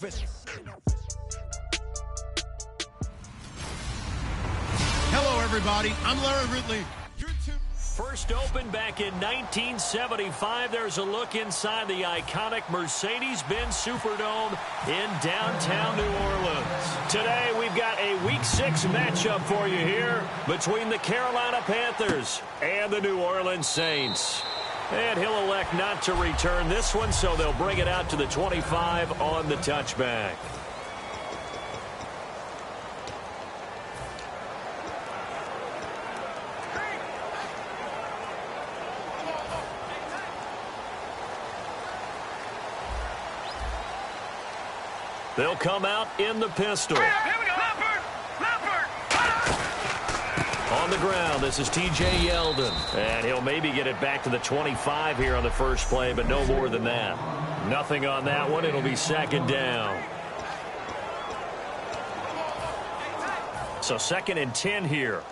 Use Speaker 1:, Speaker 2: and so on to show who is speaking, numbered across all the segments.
Speaker 1: Hello, everybody. I'm Larry Ridley.
Speaker 2: First opened back in 1975. There's a look inside the iconic Mercedes-Benz Superdome in downtown New Orleans. Today, we've got a Week 6 matchup for you here between the Carolina Panthers and the New Orleans Saints. And he'll elect not to return this one, so they'll bring it out to the 25 on the touchback. They'll come out in the pistol.
Speaker 3: Here we go. Leopard.
Speaker 2: On the ground, this is T.J. Yeldon. And he'll maybe get it back to the 25 here on the first play, but no more than that. Nothing on that one. It'll be second down. So 2nd and 10 here.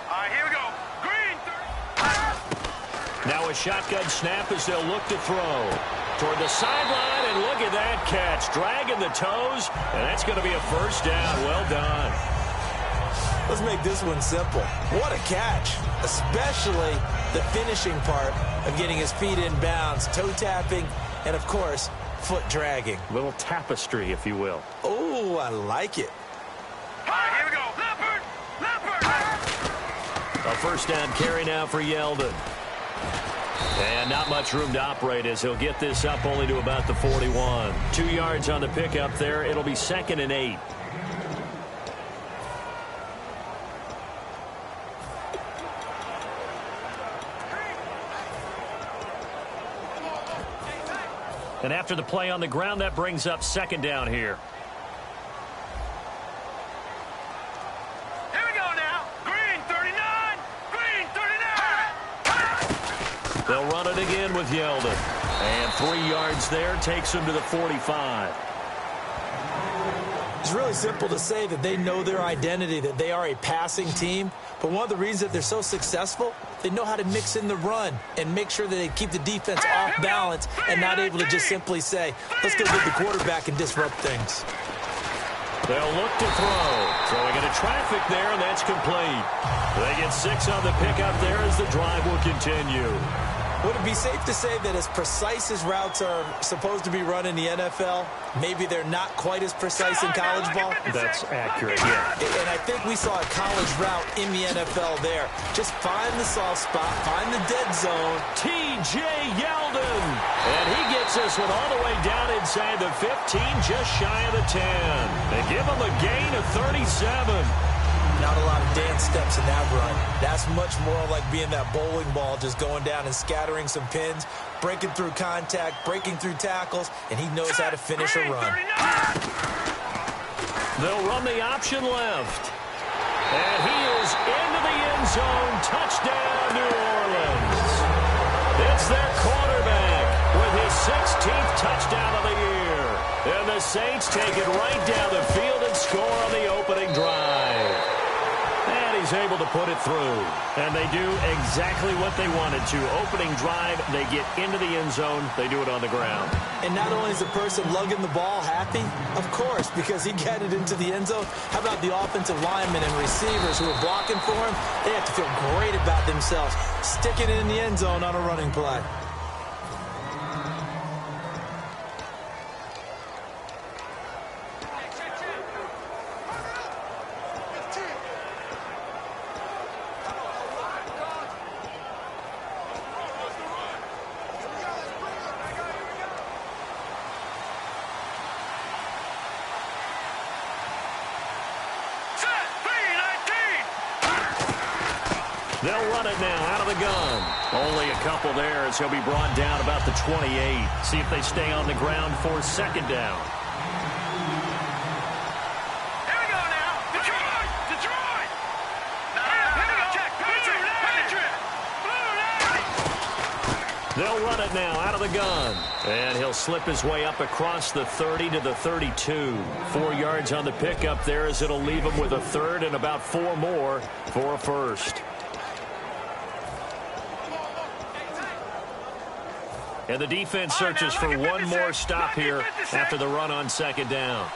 Speaker 3: Here we go. Green.
Speaker 2: Now a shotgun snap as they'll look to throw. Toward the sideline, and look at that catch. Dragging the toes, and that's going to be a first down. Well done.
Speaker 4: Let's make this one simple. What a catch, especially the finishing part of getting his feet in bounds, toe tapping, and, of course, foot dragging.
Speaker 2: Little tapestry, if you will.
Speaker 4: Oh, I like it.
Speaker 3: Here we go. Leopard.
Speaker 2: A first down carry now for Yeldon. And not much room to operate as he'll get this up only to about the 41. 2 yards on the pickup there. It'll be 2nd and 8. And after the play on the ground, that brings up 2nd down here.
Speaker 3: Here we go now. Green 39.
Speaker 2: They'll run it again with Yeldon. And 3 yards there takes him to the 45.
Speaker 4: It's really simple to say that they know their identity, that they are a passing team. But one of the reasons that they're so successful, they know how to mix in the run and make sure that they keep the defense off balance and not able to just simply say, let's go get the quarterback and disrupt things.
Speaker 2: They'll look to throw. Throwing into traffic there, and that's complete. They get 6 on the pickup there as the drive will continue.
Speaker 4: Would it be safe to say that as precise as routes are supposed to be run in the NFL, maybe they're not quite as precise in college ball?
Speaker 2: That's accurate, yeah.
Speaker 4: And I think we saw a college route in the NFL there. Just find the soft spot, find the dead zone.
Speaker 2: T.J. Yeldon. And he gets this one all the way down inside the 15, just shy of the 10. They give him a gain of 37.
Speaker 4: Not a lot of dance steps in that run. That's much more like being that bowling ball, just going down and scattering some pins, breaking through contact, breaking through tackles, and he knows how to finish a run.
Speaker 2: They'll run the option left. And he is into the end zone. Touchdown, New Orleans. It's their quarterback with his 16th touchdown of the year. And the Saints take it right down the field and score on the opening drive. And he's able to put it through. And they do exactly what they wanted to. Opening drive, they get into the end zone. They do it on the ground.
Speaker 4: And not only is the person lugging the ball happy, of course, because he got it into the end zone. How about the offensive linemen and receivers who are blocking for him? They have to feel great about themselves, sticking it in the end zone on a running play.
Speaker 2: They'll run it now out of the gun. Only a couple there as he'll be brought down about the 28. See if they stay on the ground for 2nd down.
Speaker 3: Here we go now. Detroit.
Speaker 2: They'll run it now out of the gun. And he'll slip his way up across the 30 to the 32. 4 yards on the pickup there as it'll leave him with a 3rd and about 4 more for a first. And the defense searches for one more stop here after the run on second down.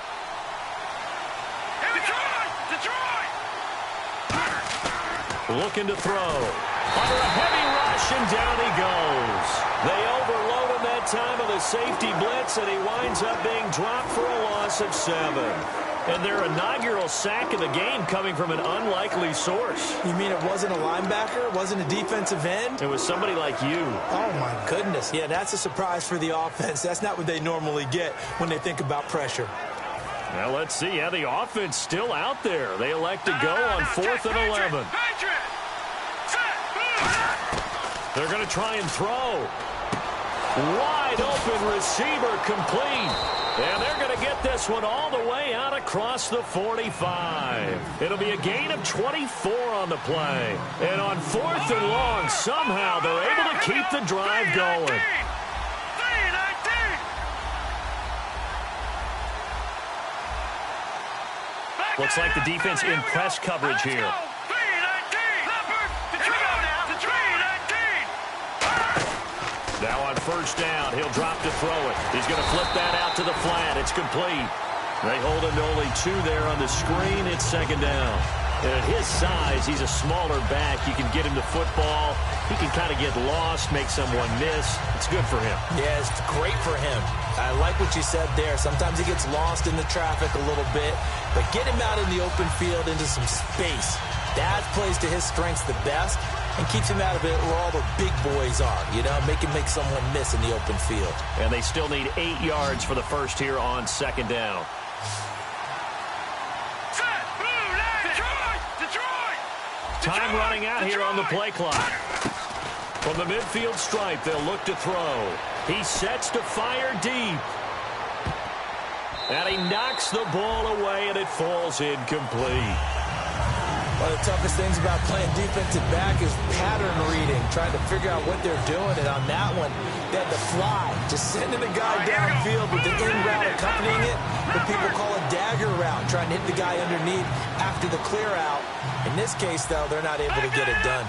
Speaker 3: Detroit!
Speaker 2: Looking to throw. Under a heavy rush, and down he goes. They overload him that time of the safety blitz, and he winds up being dropped for a loss of 7. And their inaugural sack of the game coming from an unlikely source.
Speaker 4: You mean it wasn't a linebacker? It wasn't a defensive end?
Speaker 2: It was somebody like you.
Speaker 4: Oh, my goodness. Yeah, that's a surprise for the offense. That's not what they normally get when they think about pressure.
Speaker 2: Well, let's see. Yeah, the offense still out there. They elect to go on 4th and 11. They're going to try and throw. Wide open receiver complete. And they're going to get this one all the way out across the 45. It'll be a gain of 24 on the play. And on 4th and long, somehow they're able to keep the drive going. Looks like the defense in press coverage here. Now on first down, he'll drop to throw it. He's going to flip that out to the flat. It's complete. They hold him to only 2 there on the screen. It's second down. And at his size, he's a smaller back. You can get him the football. He can kind of get lost, make someone miss. It's good for him.
Speaker 4: Yeah, it's great for him. I like what you said there. Sometimes he gets lost in the traffic a little bit, but get him out in the open field into some space. That plays to his strengths the best and keeps him out of it where all the big boys are, you know, make someone miss in the open field.
Speaker 2: And they still need 8 yards for the first here on second down. Time running out here on the play clock. From the midfield stripe, they'll look to throw. He sets to fire deep. And he knocks the ball away, and it falls incomplete.
Speaker 4: One of the toughest things about playing defensive back is pattern reading, trying to figure out what they're doing. And on that one, they had to fly, just sending a guy downfield with the in route accompanying it, what people call a dagger route, trying to hit the guy underneath after the clear out. In this case, though, they're not able to get it done.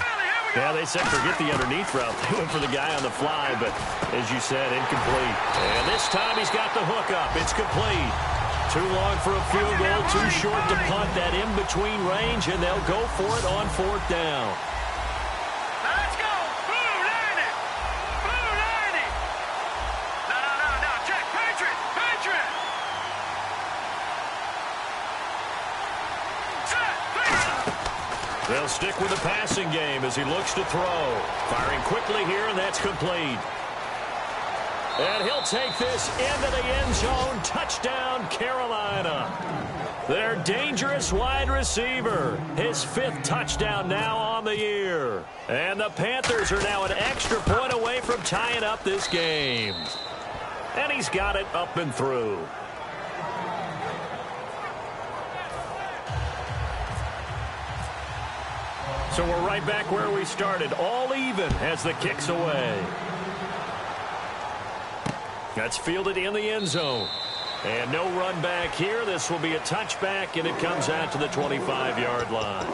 Speaker 2: Yeah, they said forget the underneath route. They went for the guy on the fly, but as you said, incomplete. And this time he's got the hook up. It's complete. Too long for a field goal, too short to punt that in-between range, and they'll go for it on 4th down.
Speaker 3: Let's go! Blue 90! Blue 90! No, check! Patriot! Set!
Speaker 2: They'll stick with the passing game as he looks to throw. Firing quickly here, and that's complete. And he'll take this into the end zone. Touchdown, Carolina. Their dangerous wide receiver. His 5th touchdown now on the year. And the Panthers are now an extra point away from tying up this game. And he's got it up and through. So we're right back where we started. All even as the kick's away. That's fielded in the end zone. And no run back here. This will be a touchback, and it comes out to the 25-yard line.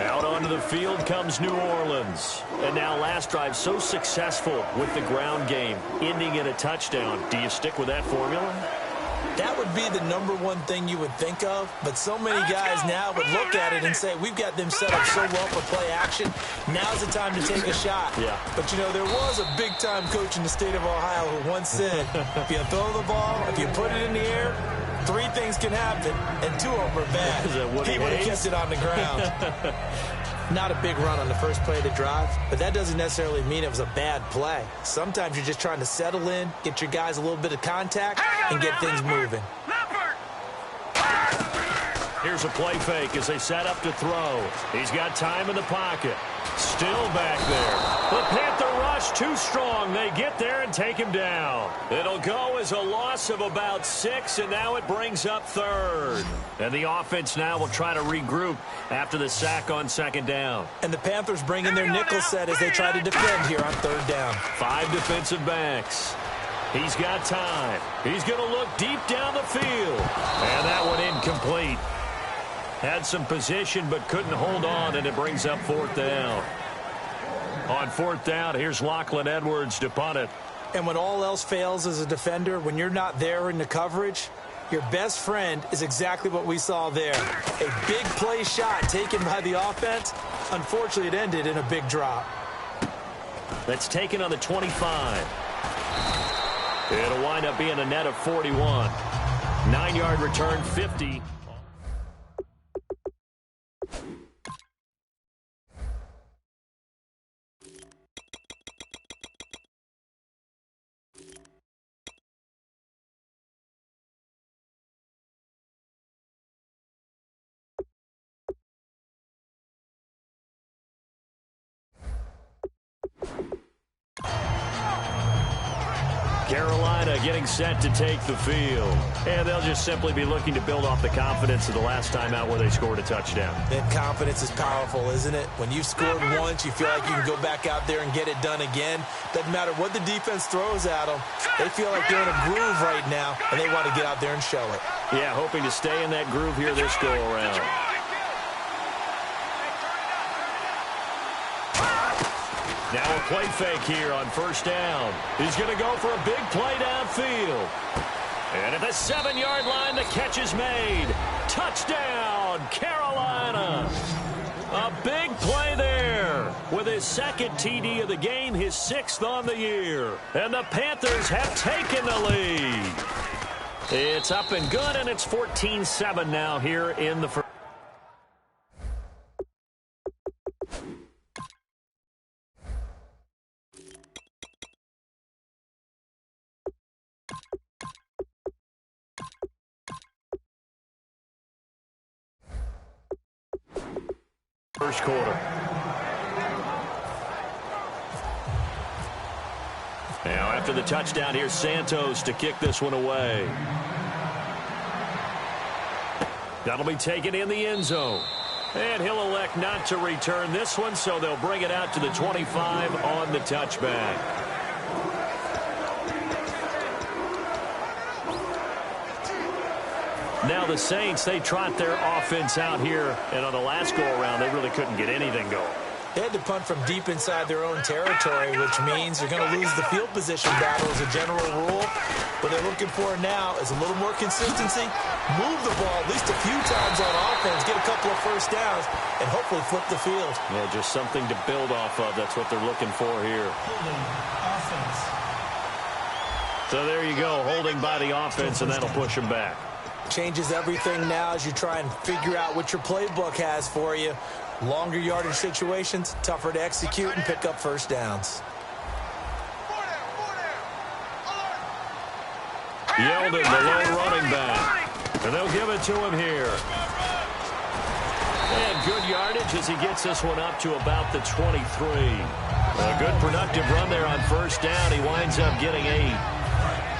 Speaker 2: Out onto the field comes New Orleans. And now last drive so successful with the ground game, ending in a touchdown. Do you stick with that formula?
Speaker 4: That would be the #1 thing you would think of, but so many guys now would look at it and say, we've got them set up so well for play action. Now's the time to take a shot.
Speaker 2: Yeah.
Speaker 4: But, you know, there was a big-time coach in the state of Ohio who once said, if you throw the ball, if you put it in the air, 3 things can happen, and 2 of them are bad. He would have kept it on the ground. Not a big run on the first play of the drive, but that doesn't necessarily mean it was a bad play. Sometimes you're just trying to settle in, get your guys a little bit of contact, and get things moving.
Speaker 2: Here's a play fake as they set up to throw. He's got time in the pocket. Still back there. The Panther rush too strong. They get there and take him down. It'll go as a loss of about 6, and now it brings up 3rd. And the offense now will try to regroup after the sack on second down.
Speaker 4: And the Panthers bring in their nickel set as they try to defend here on 3rd down.
Speaker 2: 5 defensive backs. He's got time. He's going to look deep down the field. And that one incomplete. Had some position but couldn't hold on, and it brings up 4th down. On 4th down, here's Lachlan Edwards to punt it.
Speaker 4: And when all else fails as a defender, when you're not there in the coverage, your best friend is exactly what we saw there. A big play shot taken by the offense. Unfortunately, it ended in a big drop.
Speaker 2: That's taken on the 25. It'll wind up being a net of 41. 9-yard return, 50. Carolina getting set to take the field. And they'll just simply be looking to build off the confidence of the last time out where they scored a touchdown.
Speaker 4: And confidence is powerful, isn't it? When you've scored once, you feel like you can go back out there and get it done again. Doesn't matter what the defense throws at them. They feel like they're in a groove right now, and they want to get out there and show it.
Speaker 2: Yeah, hoping to stay in that groove here this go-around. Now a play fake here on first down. He's going to go for a big play downfield. And at the 7-yard line, the catch is made. Touchdown, Carolina. A big play there with his second TD of the game, his 6th on the year. And the Panthers have taken the lead. It's up and good, and it's 14-7 now here in the first. First quarter. Now after the touchdown, here's Santos to kick this one away. That'll be taken in the end zone. And he'll elect not to return this one, so they'll bring it out to the 25 on the touchback. Now the Saints, they trot their offense out here, and on the last go-around, they really couldn't get anything going.
Speaker 4: They had to punt from deep inside their own territory, which means you're going to lose the field position battle as a general rule. What they're looking for now is a little more consistency, move the ball at least a few times on offense, get a couple of first downs, and hopefully flip the field.
Speaker 2: Yeah, just something to build off of. That's what they're looking for here.
Speaker 4: Offense.
Speaker 2: So there you go, holding by the offense, and that'll push them back.
Speaker 4: Changes everything now as you try and figure out what your playbook has for you. Longer yardage situations, tougher to execute and pick up first downs.
Speaker 2: Yeldon, the lone running back. And they'll give it to him here. And good yardage as he gets this one up to about the 23. A good productive run there on first down. He winds up getting 8.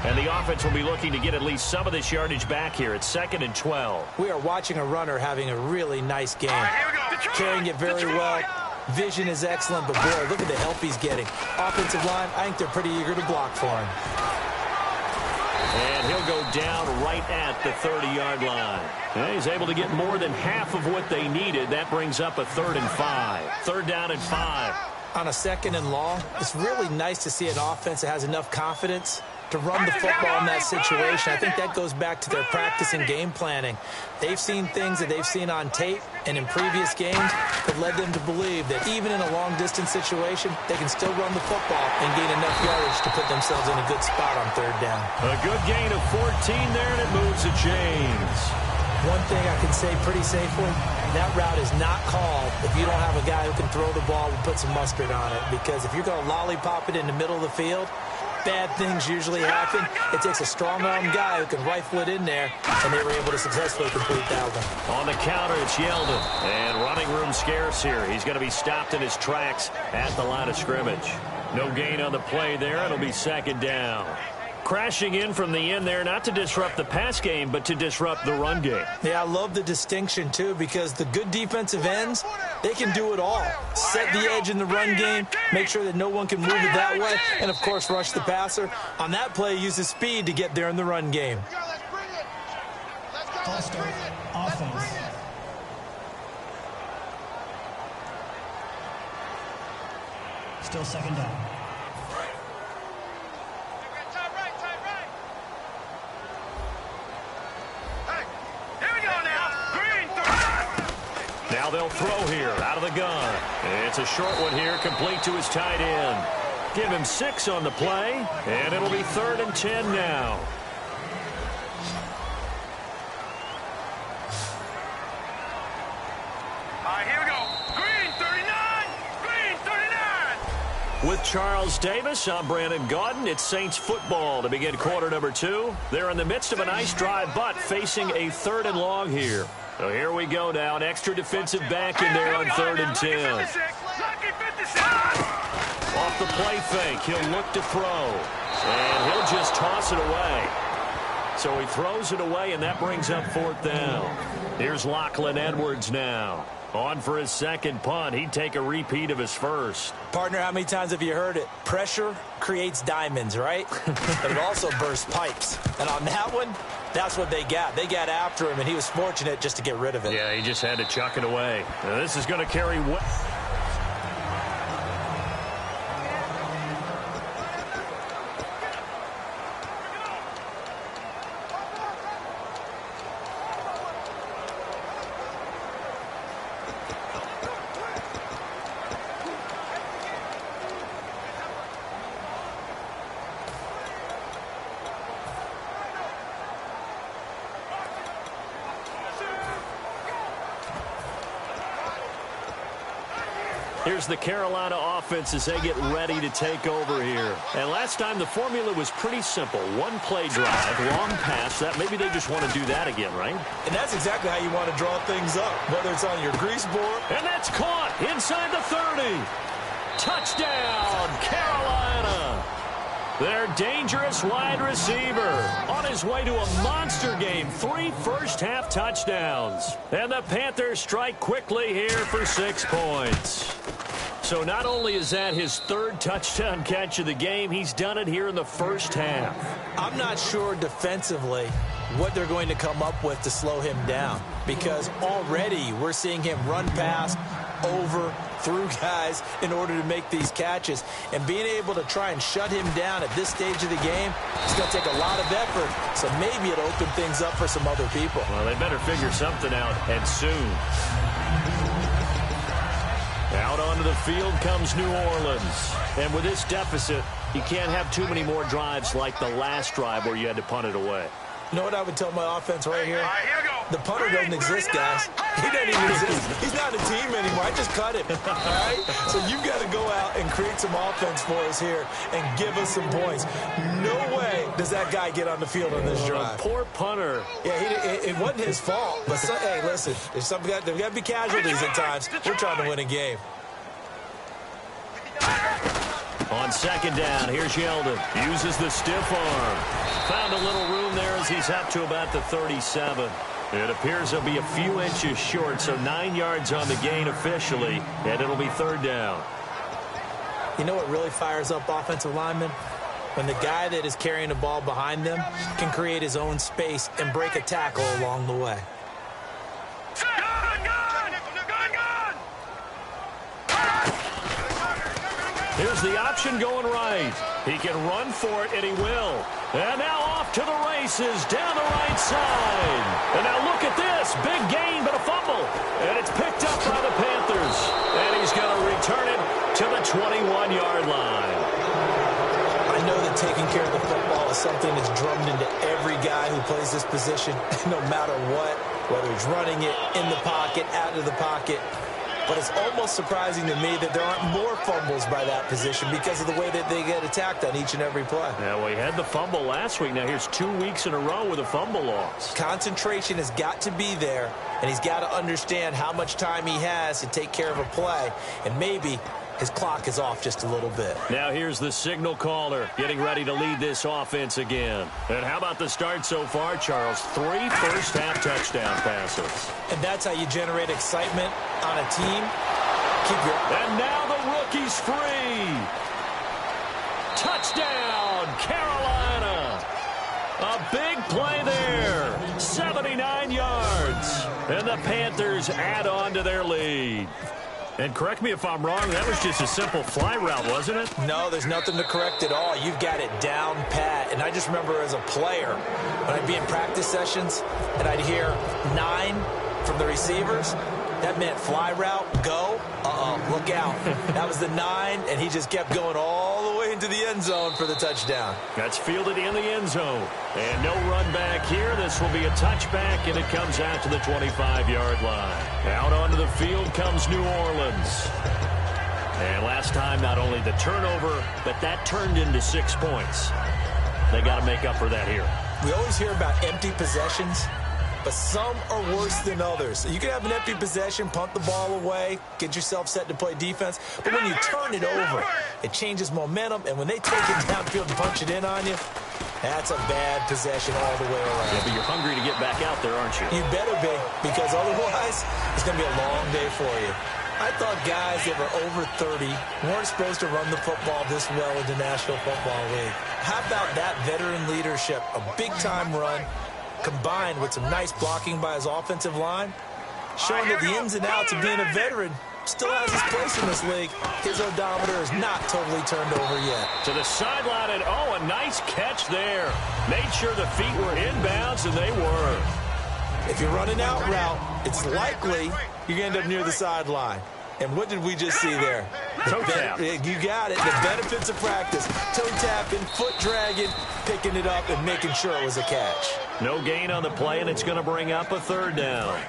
Speaker 2: And the offense will be looking to get at least some of this yardage back here. It's 2nd and 12.
Speaker 4: We are watching a runner having a really nice game. Carrying it very well. Vision is excellent, but boy, look at the help he's getting. Offensive line, I think they're pretty eager to block for him.
Speaker 2: And he'll go down right at the 30-yard line. And he's able to get more than half of what they needed. That brings up a 3rd and 5. 3rd down and 5.
Speaker 4: On a 2nd and long, it's really nice to see an offense that has enough confidence to run the football in that situation. I think that goes back to their practice and game planning. They've seen things that they've seen on tape and in previous games that led them to believe that even in a long-distance situation, they can still run the football and gain enough yardage to put themselves in a good spot on 3rd down.
Speaker 2: A good gain of 14 there, and it moves the chains.
Speaker 4: One thing I can say pretty safely, that route is not called if you don't have a guy who can throw the ball and put some mustard on it. Because if you're going to lollipop it in the middle of the field, bad things usually happen. It takes a strong-armed guy who can rifle it in there, and they were able to successfully complete that one.
Speaker 2: On the counter, it's Yeldon. And running room scarce here. He's going to be stopped in his tracks at the line of scrimmage. No gain on the play there. It'll be 2nd down. Crashing in from the end there, not to disrupt the pass game, but to disrupt the run game.
Speaker 4: Yeah, I love the distinction, too, because the good defensive ends, they can do it all. Set the edge in the run game, make sure that no one can move it that way, and, of course, rush the passer. On that play, use his speed to get there in the run game.
Speaker 5: Offense. Still 2nd down.
Speaker 2: Now they'll throw here out of the gun. It's a short one here, complete to his tight end. Give him 6 on the play, and it'll be 3rd and 10 now.
Speaker 3: All right, here we go. Green 39. Green 39.
Speaker 2: With Charles Davis, I'm Brandon Gaudin. It's Saints football to begin quarter number 2. They're in the midst of a nice drive, but facing a 3rd and long here. So here we go now. An extra defensive back in there on 3rd and 10.
Speaker 3: Lucky 56.
Speaker 2: Off the play fake, he'll look to throw. And he'll just toss it away. So he throws it away, and that brings up 4th down. Here's Lachlan Edwards now. On for his second punt. He'd take a repeat of his first.
Speaker 4: Partner, how many times have you heard it? Pressure creates diamonds, right? But it also bursts pipes. And on that one, that's what they got. They got after him, and he was fortunate just to get rid of it.
Speaker 2: Yeah, he just had to chuck it away. Now, this is going to carry... Here's the Carolina offense as they get ready to take over here. And last time the formula was pretty simple. One play drive, long pass. That maybe they just want to do that again, right?
Speaker 4: And that's exactly how you want to draw things up, whether it's on your grease board.
Speaker 2: And that's caught inside the 30. Touchdown, Carolina. Their dangerous wide receiver on his way to a monster game. 3 first-half touchdowns. And the Panthers strike quickly here for 6 points. So not only is that his 3rd touchdown catch of the game, he's done it here in the first half.
Speaker 4: I'm not sure defensively what they're going to come up with to slow him down, because already we're seeing him run past, over, through guys in order to make these catches. And being able to try and shut him down at this stage of the game, it's going to take a lot of effort. So maybe it'll open things up for some other people.
Speaker 2: Well, they better figure something out, and soon. Out onto the field comes New Orleans. And with this deficit, you can't have too many more drives like the last drive where you had to punt it away.
Speaker 4: You know what I would tell my offense right here?
Speaker 3: All right, here we go.
Speaker 4: The punter doesn't exist, guys. He doesn't even exist. He's not a team anymore. I just cut him. All right? So you've got to go out and create some offense for us here and give us some points. No way does that guy get on the field on this drive.
Speaker 2: Poor punter.
Speaker 4: Yeah, it wasn't his fault. But, hey, listen, there's got to be casualties at times. We're trying to win a game.
Speaker 2: On 2nd down, here's Yeldon. Uses the stiff arm. Found a little room there as he's up to about the 37. It appears he'll be a few inches short, so 9 yards on the gain officially, and it'll be 3rd down.
Speaker 4: You know what really fires up offensive linemen? When the guy that is carrying the ball behind them can create his own space and break a tackle along the way.
Speaker 2: Here's the option going right. He can run for it, and he will. And now off to the races down the right side. And now look at this. Big gain, but a fumble. And it's picked up by the Panthers. And he's going to return it to the 21-yard line.
Speaker 4: I know that taking care of the football is something that's drummed into every guy who plays this position, no matter what, whether he's running it in the pocket, out of the pocket. But it's almost surprising to me that there aren't more fumbles by that position because of the way that they get attacked on each and every play.
Speaker 2: Yeah, well, he had the fumble last week. Now here's 2 weeks in a row with a fumble loss.
Speaker 4: Concentration has got to be there, and he's got to understand how much time he has to take care of a play, and maybe his clock is off just a little bit.
Speaker 2: Now here's the signal caller getting ready to lead this offense again. And how about the start so far, Charles? 3 first-half touchdown passes.
Speaker 4: And that's how you generate excitement on a team.
Speaker 2: And now the rookie's free. Touchdown, Carolina. A big play there. 79 yards. And the Panthers add on to their lead. And correct me if I'm wrong, that was just a simple fly route, wasn't it?
Speaker 4: No, there's nothing to correct at all. You've got it down pat. And I just remember as a player, when I'd be in practice sessions and I'd hear 9 from the receivers, That meant fly route, go, look out. That was the 9, and he just kept going all the way into the end zone for the touchdown.
Speaker 2: That's fielded in the end zone. And no run back here. This will be a touchback, and it comes out to the 25-yard line. Out onto the field comes New Orleans. And last time, not only the turnover, but that turned into 6 points. They got to make up for that here.
Speaker 4: We always hear about empty possessions, but some are worse than others. You can have an empty possession, punt the ball away, get yourself set to play defense, but when you turn it over, it changes momentum, and when they take it downfield and punch it in on you, that's a bad possession all the way around.
Speaker 2: Yeah, but you're hungry to get back out there, aren't you?
Speaker 4: You better be, because otherwise, it's going to be a long day for you. I thought guys that were over 30 weren't supposed to run the football this well in the National Football League. How about that veteran leadership, a big-time run, combined with some nice blocking by his offensive line, showing that the ins and outs of being a veteran still has his place in this league. His odometer is not totally turned over yet.
Speaker 2: To the sideline, and a nice catch there. Made sure the feet were inbounds, and they were.
Speaker 4: If you're running out route, it's likely you're going to end up near the sideline. And what did we just see there?
Speaker 2: Toe tap.
Speaker 4: You got it. The benefits of practice. Toe tapping, foot dragging, picking it up, and making sure it was a catch.
Speaker 2: No gain on the play, and it's going to bring up a third down.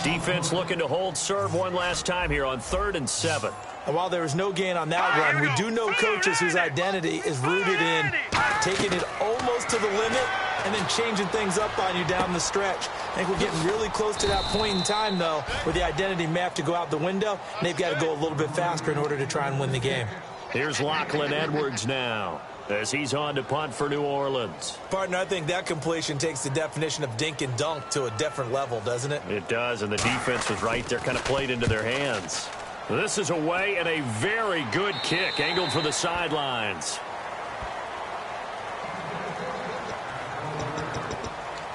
Speaker 2: Defense looking to hold serve one last time here on 3rd and 7.
Speaker 4: And while there was no gain on that run, we do know coaches whose identity is rooted in taking it almost to the limit and then changing things up on you down the stretch. I think we're getting really close to that point in time, though, where the identity may have to go out the window, and they've got to go a little bit faster in order to try and win the game.
Speaker 2: Here's Lachlan Edwards now, as he's on to punt for New Orleans.
Speaker 4: Partner, I think that completion takes the definition of dink and dunk to a different level, doesn't it?
Speaker 2: It does, and the defense was right there, kind of played into their hands. This is away, and a very good kick, angled for the sidelines.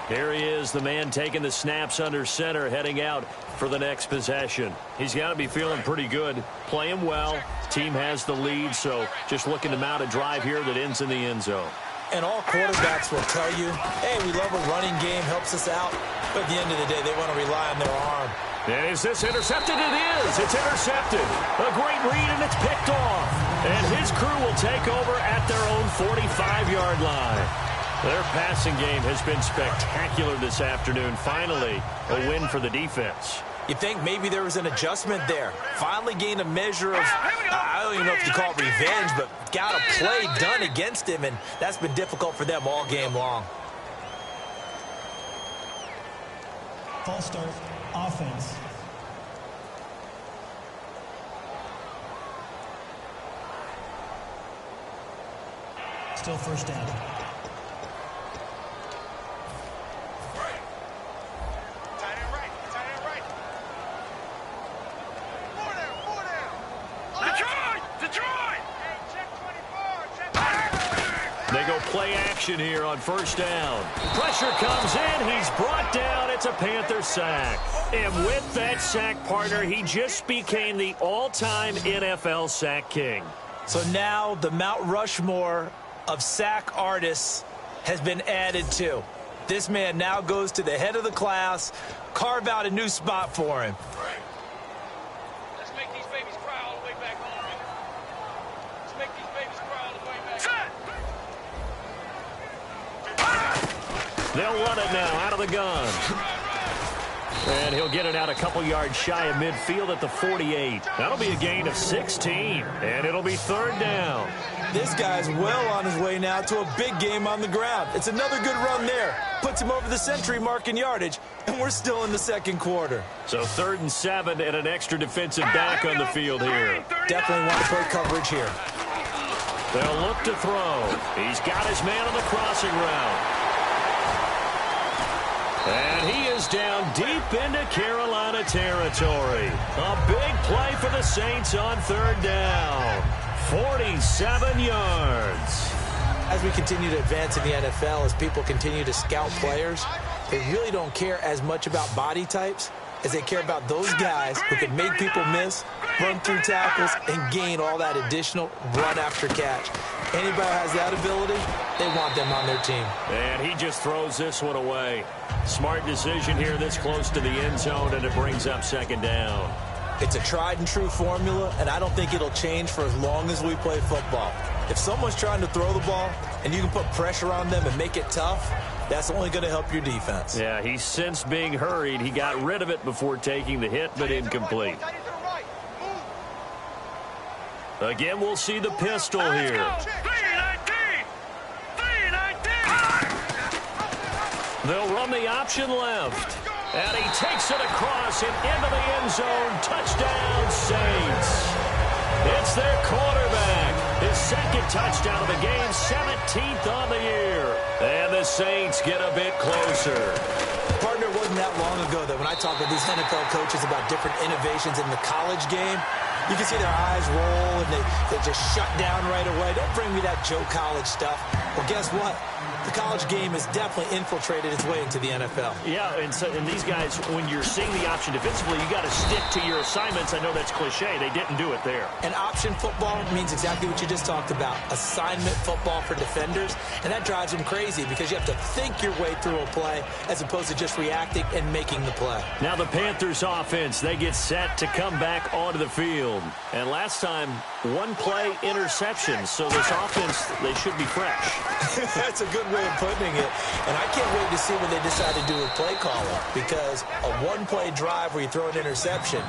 Speaker 2: Here he is, the man taking the snaps under center, heading out for the next possession. He's got to be feeling pretty good, playing well. Team has the lead, so just looking to mount a drive here that ends in the end zone.
Speaker 4: And all quarterbacks will tell you, hey, we love a running game, helps us out. But at the end of the day, they want to rely on their arm.
Speaker 2: And is this intercepted? It is. It's intercepted. A great read, and it's picked off. And his crew will take over at their own 45-yard line. Their passing game has been spectacular this afternoon. Finally, a win for the defense.
Speaker 4: You think maybe there was an adjustment there. Finally gained a measure of, I don't even know if you call it revenge, but got a play done against him, and that's been difficult for them all game long.
Speaker 5: False start, offense. Still first down.
Speaker 2: They go play action here on first down. Pressure comes in. He's brought down. It's a Panther sack. And with that sack, partner, he just became the all-time NFL sack king.
Speaker 4: So now the Mount Rushmore of sack artists has been added to. This man now goes to the head of the class. Carve out a new spot for him.
Speaker 3: Let's make these babies cry all the way back home. Let's make these babies cry all the way back home.
Speaker 2: They'll run it now out of the gun. And he'll get it out a couple yards shy of midfield at the 48. That'll be a gain of 16. And it'll be third down.
Speaker 4: This guy's well on his way now to a big game on the ground. It's another good run there. Puts him over the century mark in yardage, and we're still in the second quarter.
Speaker 2: So 3rd and 7 and an extra defensive back on the field here.
Speaker 4: Definitely want to play coverage here.
Speaker 2: They'll look to throw. He's got his man on the crossing route. And he is down deep into Carolina territory. A big play for the Saints on 3rd down. 47 yards.
Speaker 4: As we continue to advance in the NFL, as people continue to scout players, they really don't care as much about body types. is they care about those guys who can make people miss, run through tackles, and gain all that additional run after catch. Anybody who has that ability, they want them on their team.
Speaker 2: And he just throws this one away. Smart decision here this close to the end zone, and it brings up second down.
Speaker 4: It's a tried-and-true formula, and I don't think it'll change for as long as we play football. If someone's trying to throw the ball and you can put pressure on them and make it tough, that's only going to help your defense.
Speaker 2: Yeah, he sensed being hurried. He got rid of it before taking the hit, but incomplete. Again, we'll see the pistol here. They'll run the option left. And he takes it across and into the end zone. Touchdown, Saints. It's their quarterback. His second touchdown of the game, 17th on the year. And the Saints get a bit closer.
Speaker 4: Partner, it wasn't that long ago that when I talked with these NFL coaches about different innovations in the college game, you can see their eyes roll and they just shut down right away. Don't bring me that Joe College stuff. Well, guess what? The college game has definitely infiltrated its way into the NFL.
Speaker 2: Yeah, and these guys, when you're seeing the option defensively, you got to stick to your assignments. I know that's cliche. They didn't do it there.
Speaker 4: And option football means exactly what you just talked about. Assignment football for defenders. And that drives them crazy because you have to think your way through a play as opposed to just reacting and making the play.
Speaker 2: Now the Panthers offense, they get set to come back onto the field. And last time, one play interception. So this offense, they should be fresh.
Speaker 4: That's a good way of putting it. And I can't wait to see what they decide to do with play calling, because a one-play drive where you throw an interception,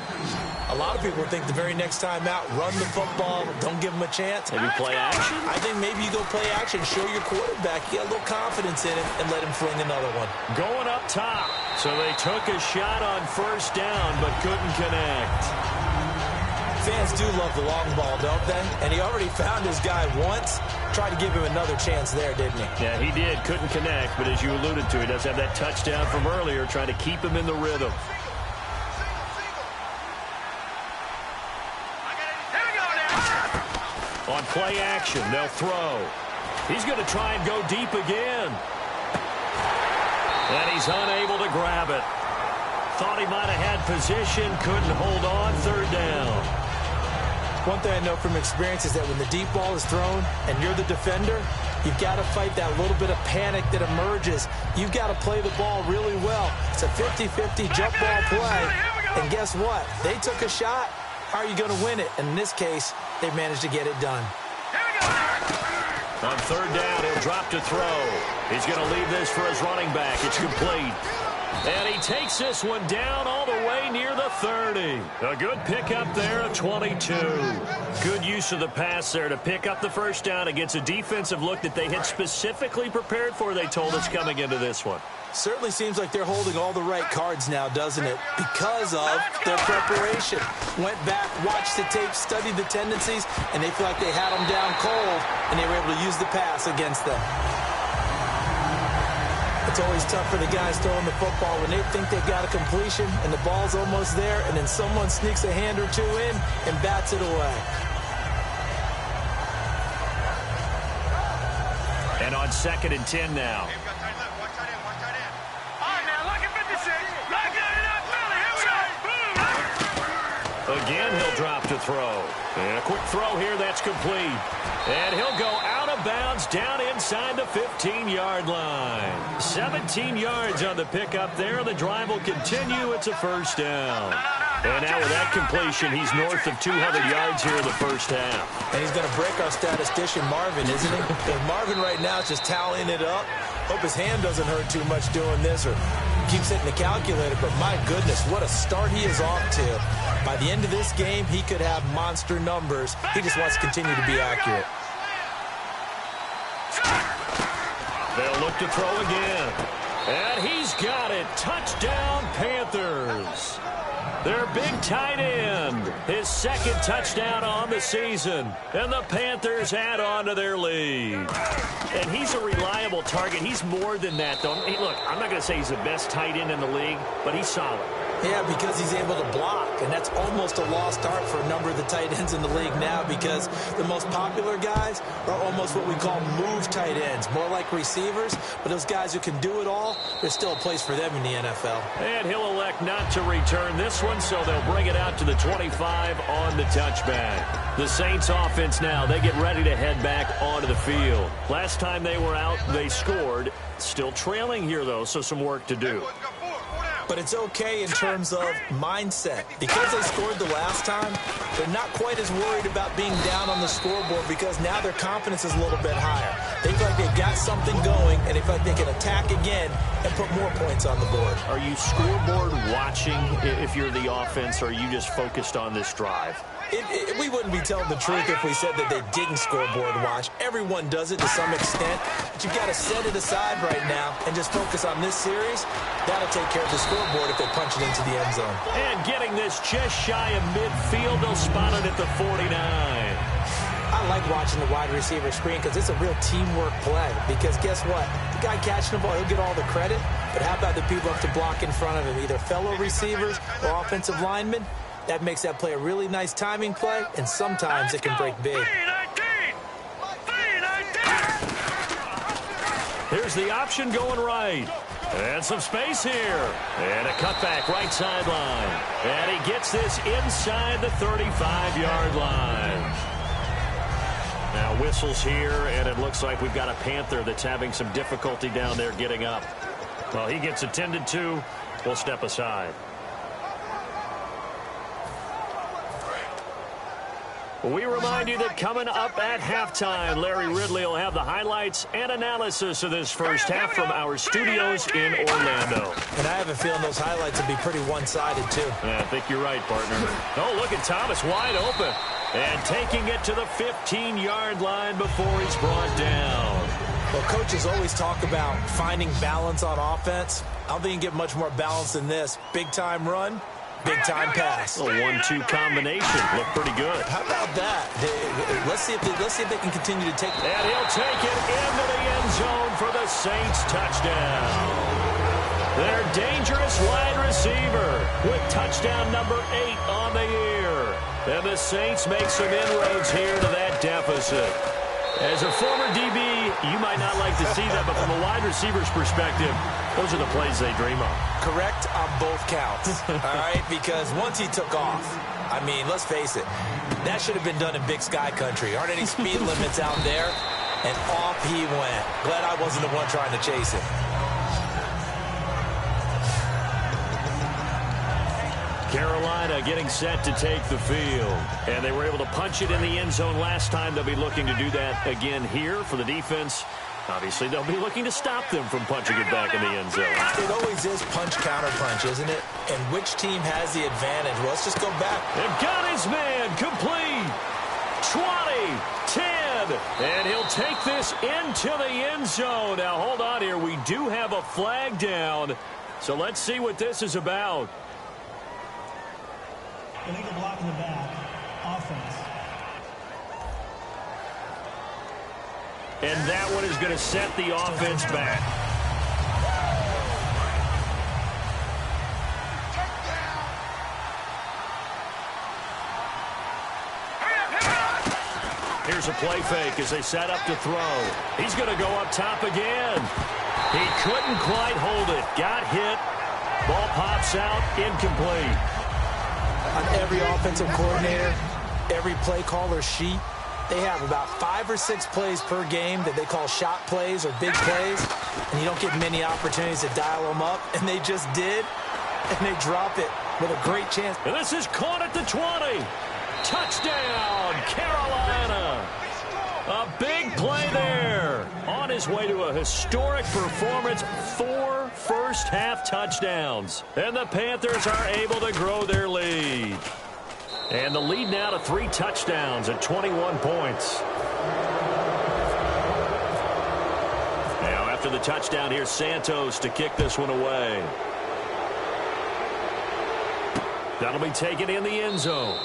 Speaker 4: a lot of people think the very next time out, run the football, don't give them a chance.
Speaker 2: Maybe play action?
Speaker 4: I think maybe you go play action, show your quarterback, you got a little confidence in him, and let him fling another one.
Speaker 2: Going up top. So they took a shot on first down, but couldn't connect.
Speaker 4: Fans do love the long ball, don't they? And he already found his guy once. Tried to give him another chance there, didn't he?
Speaker 2: Yeah, he did. Couldn't connect, but as you alluded to, he does have that touchdown from earlier, trying to keep him in the rhythm. On play action, they'll throw. He's going to try and go deep again. And he's unable to grab it. Thought he might have had position, couldn't hold on, third down.
Speaker 4: One thing I know from experience is that when the deep ball is thrown and you're the defender, you've got to fight that little bit of panic that emerges. You've got to play the ball really well. It's a 50-50 jump ball play. And guess what? They took a shot. How are you going to win it? And in this case, they managed to get it done.
Speaker 2: On third down, he'll drop to throw. He's going to leave this for his running back. It's complete. And he takes this one down all the way near the 30. A good pickup there at 22. Good use of the pass there to pick up the first down against a defensive look that they had specifically prepared for, they told us, coming into this one.
Speaker 4: Certainly seems like they're holding all the right cards now, doesn't it? Because of their preparation. Went back, watched the tape, studied the tendencies, and they feel like they had them down cold, and they were able to use the pass against them. It's always tough for the guys throwing the football when they think they've got a completion and the ball's almost there, and then someone sneaks a hand or two in and bats it away.
Speaker 2: And on 2nd and 10 now. Again, he'll drop to throw. And a quick throw here, that's complete. And he'll go out of bounds down inside the 15-yard line. 17 yards on the pickup there. The drive will continue. It's a first down. And now with that completion, he's north of 200 yards here in the first half.
Speaker 4: And he's going to break our statistician, Marvin, isn't he? Because Marvin right now is just tallying it up. Hope his hand doesn't hurt too much doing this or keeps hitting the calculator. But my goodness, what a start he is off to. By the end of this game, he could have monster numbers. He just wants to continue to be accurate.
Speaker 2: They'll look to throw again. And he's got it. Touchdown, Panthers. Their big tight end, his second touchdown on the season. And the Panthers add on to their lead. And he's a reliable target. He's more than that, though. Hey, look, I'm not going to say he's the best tight end in the league, but he's solid.
Speaker 4: Yeah, because he's able to block, and that's almost a lost art for a number of the tight ends in the league now because the most popular guys are almost what we call move tight ends, more like receivers, but those guys who can do it all, there's still a place for them in the NFL.
Speaker 2: And he'll elect not to return this one, so they'll bring it out to the 25 on the touchback. The Saints offense now, they get ready to head back onto the field. Last time they were out, they scored. Still trailing here, though, so some work to do.
Speaker 4: But it's okay in terms of mindset. Because they scored the last time, they're not quite as worried about being down on the scoreboard because now their confidence is a little bit higher. They feel like they've got something going, and they feel like they can attack again and put more points on the board.
Speaker 2: Are you scoreboard watching if you're the offense, or are you just focused on this drive?
Speaker 4: We wouldn't be telling the truth if we said that they didn't scoreboard watch. Everyone does it to some extent, but you've got to set it aside right now and just focus on this series. That'll take care of the scoreboard if they punch it into the end zone.
Speaker 2: And getting this just shy of midfield, they'll spot it at the 49.
Speaker 4: I like watching the wide receiver screen because it's a real teamwork play. Because guess what? The guy catching the ball, he'll get all the credit, but how about the people who have to block in front of him, either fellow receivers or offensive linemen? That makes that play a really nice timing play, and sometimes it can break big.
Speaker 2: Here's the option going right. And some space here. And a cutback right sideline. And he gets this inside the 35-yard line. Now whistles here, and it looks like we've got a Panther that's having some difficulty down there getting up. Well, he gets attended to. We'll step aside. We remind you that coming up at halftime, Larry Ridley will have the highlights and analysis of this first half from our studios in Orlando.
Speaker 4: And I have a feeling those highlights will be pretty one-sided, too.
Speaker 2: Yeah, I think you're right, partner. Oh, look at Thomas wide open. And taking it to the 15-yard line before he's brought down.
Speaker 4: Well, coaches always talk about finding balance on offense. I don't think you can get much more balance than this. Big-time run. Big-time pass.
Speaker 2: A 1-2 combination. Looked pretty good.
Speaker 4: How about that? Let's see if they can continue to take it.
Speaker 2: And he'll take it into the end zone for the Saints touchdown. Their dangerous wide receiver with touchdown number 8 on the year. And the Saints make some inroads here to that deficit. As a former DB, you might not like to see that, but from a wide receiver's perspective, those are the plays they dream of.
Speaker 4: Correct on both counts, all right? Because once he took off, I mean, let's face it, that should have been done in Big Sky Country. Aren't any speed limits out there? And off he went. Glad I wasn't the one trying to chase him.
Speaker 2: Carolina getting set to take the field. And they were able to punch it in the end zone last time. They'll be looking to do that again here for the defense. Obviously, they'll be looking to stop them from punching it back in the end zone.
Speaker 4: It always is punch-counter-punch, isn't it? And which team has the advantage? Well, let's just go back.
Speaker 2: They've got his man complete. 20, 10, and he'll take this into the end zone. Now, hold on here. We do have a flag down, so let's see what this is about.
Speaker 5: Illegal block in the back. Offense.
Speaker 2: And that one is going to set the offense back. Here's a play fake as they set up to throw. He's going to go up top again. He couldn't quite hold it. Got hit. Ball pops out. Incomplete.
Speaker 4: On every offensive coordinator, every play caller sheet, they have about 5 or 6 plays per game that they call shot plays or big plays, and you don't get many opportunities to dial them up, and they just did, and they drop it with a great chance.
Speaker 2: And this is caught at the 20. Touchdown, Carolina. A big play there. On his way to a historic performance, 4 first-half touchdowns. And the Panthers are able to grow their lead. And the lead now to 3 touchdowns at 21 points. Now after the touchdown, here's Santos to kick this one away. That'll be taken in the end zone.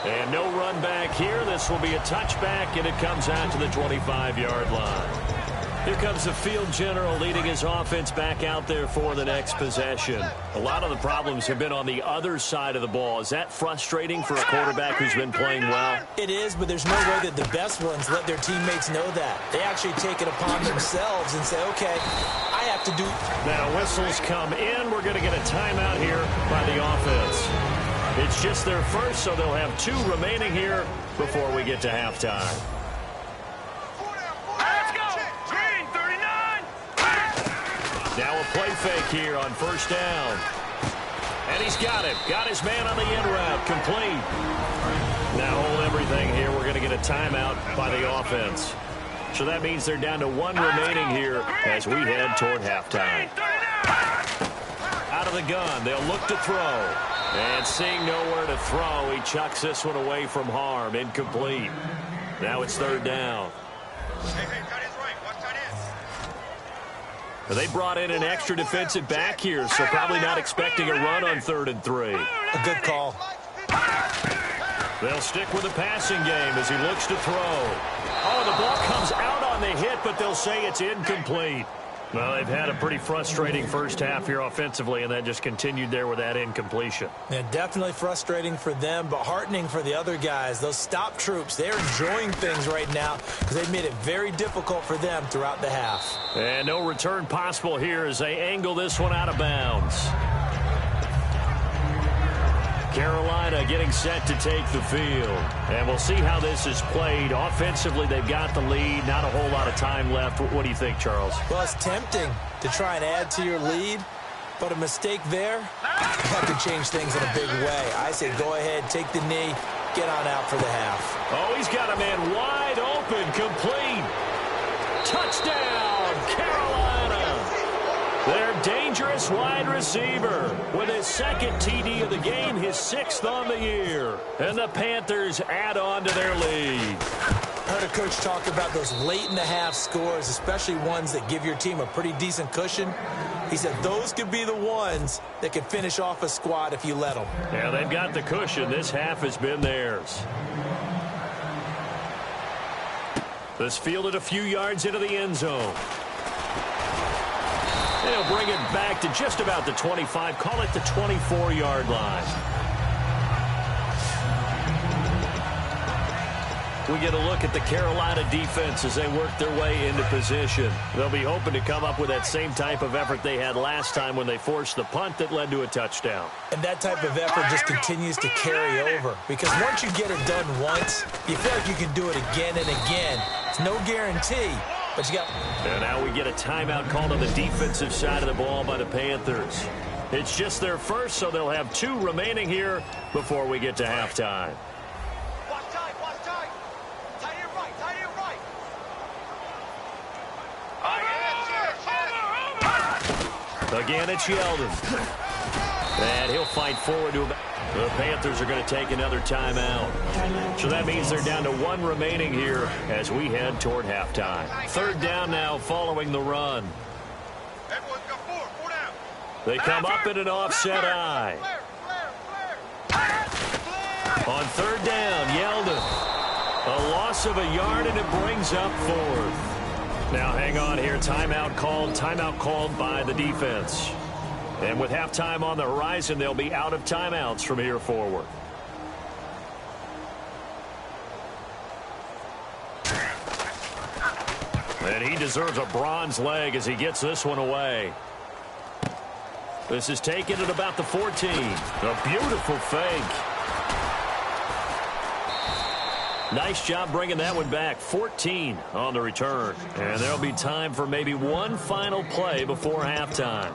Speaker 2: And no run back here. This will be a touchback, and it comes out to the 25-yard line. Here comes the field general leading his offense back out there for the next possession. A lot of the problems have been on the other side of the ball. Is that frustrating for a quarterback who's been playing well?
Speaker 4: It is, but there's no way that the best ones let their teammates know that. They actually take it upon themselves and say, okay, I have to do.
Speaker 2: Now whistles come in. We're going to get a timeout here by the offense. It's just their first, so they'll have 2 remaining here before we get to halftime. Now a play fake here on first down. And he's got it. Got his man on the in route. Complete. Now hold everything here. We're going to get a timeout by the offense. So that means they're down to 1 remaining here as we head toward halftime. Out of the gun. They'll look to throw. And seeing nowhere to throw, he chucks this one away from harm. Incomplete. Now it's third down. They brought in an extra defensive back here, so probably not expecting a run on 3rd and 3.
Speaker 4: A good call.
Speaker 2: They'll stick with the passing game as he looks to throw. Oh, the ball comes out on the hit, but they'll say it's incomplete. Well, they've had a pretty frustrating first half here offensively, and then just continued there with that incompletion.
Speaker 4: Yeah, definitely frustrating for them, but heartening for the other guys. Those stop troops, they're enjoying things right now because they've made it very difficult for them throughout the half.
Speaker 2: And no return possible here as they angle this one out of bounds. Carolina getting set to take the field. And we'll see how this is played. Offensively, they've got the lead. Not a whole lot of time left. What do you think, Charles?
Speaker 4: Well, it's tempting to try and add to your lead, but a mistake there, that could change things in a big way. I say go ahead, take the knee, get on out for the half.
Speaker 2: Oh, he's got a man wide open, complete. Touchdown, Carolina. Their dangerous wide receiver with his 2nd TD of the game, his 6th on the year. And the Panthers add on to their lead.
Speaker 4: I heard a coach talk about those late-in-the-half scores, especially ones that give your team a pretty decent cushion. He said those could be the ones that could finish off a squad if you let them.
Speaker 2: Yeah, they've got the cushion. This half has been theirs. This fielded a few yards into the end zone. They'll bring it back to just about the 25. Call it the 24-yard line. We get a look at the Carolina defense as they work their way into position. They'll be hoping to come up with that same type of effort they had last time when they forced the punt that led to a touchdown.
Speaker 4: And that type of effort just continues to carry over. Because once you get it done once, you feel like you can do it again and again. It's no guarantee. But you got.
Speaker 2: And now we get a timeout called on the defensive side of the ball by the Panthers. It's just their first, so they'll have 2 remaining here before we get to halftime.
Speaker 3: Watch tight, watch tight. Tight end right, tight end right.
Speaker 2: Again, it's Yeldon. And he'll fight forward to him. The Panthers are going to take another timeout. So that means they're down to 1 remaining here as we head toward halftime. 3rd down now following the run.
Speaker 3: Everyone's got 4 down.
Speaker 2: They come up in an offset eye. On 3rd down, Yeldon. A loss of a yard, and it brings up 4th. Now hang on here. Timeout called by the defense. And with halftime on the horizon, they'll be out of timeouts from here forward. And he deserves a bronze leg as he gets this one away. This is taken at about the 14. A beautiful fake. Nice job bringing that one back. 14 on the return. And there'll be time for maybe one final play before halftime.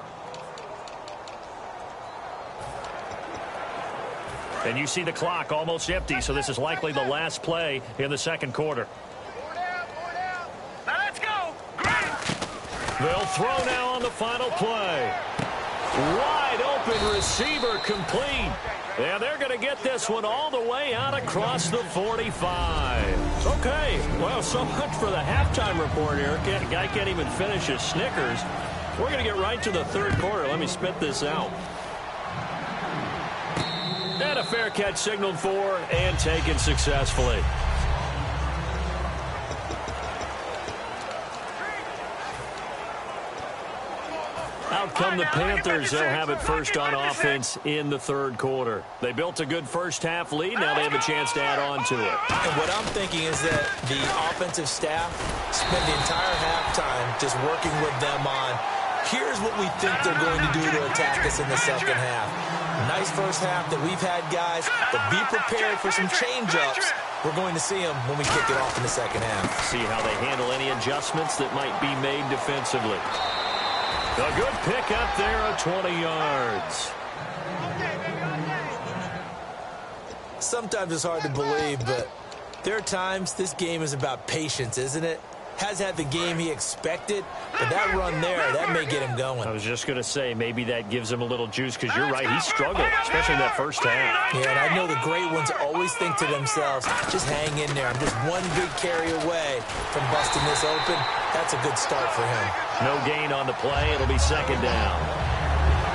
Speaker 2: And you see the clock almost empty, so this is likely the last play in the 2nd quarter.
Speaker 3: 4 down. Now let's go.
Speaker 2: They'll throw now on the final play. Wide open receiver complete. And they're going to get this one all the way out across the 45. Okay, well, so much for the halftime report here. The guy can't even finish his Snickers. We're going to get right to the 3rd quarter. Let me spit this out. And a fair catch signaled for and taken successfully. Out come the Panthers. They'll have it first on offense in the third quarter. They built a good first-half lead. Now they have a chance to add on to it.
Speaker 4: And what I'm thinking is that the offensive staff spent the entire halftime just working with them on, here's what we think they're going to do to attack us in the second half. Nice first half that we've had, guys, but be prepared for some change-ups. We're going to see them when we kick it off in the second half.
Speaker 2: See how they handle any adjustments that might be made defensively. A good pick up there at 20 yards.
Speaker 4: Sometimes it's hard to believe, but there are times this game is about patience, isn't it? Has had the game he expected, but that run there, that may get him going.
Speaker 2: I was just going to say, maybe that gives him a little juice, because you're right, he struggled, especially in that first half.
Speaker 4: Yeah, and I know the great ones always think to themselves, just hang in there. I'm just one big carry away from busting this open. That's a good start for him.
Speaker 2: No gain on the play. It'll be second down.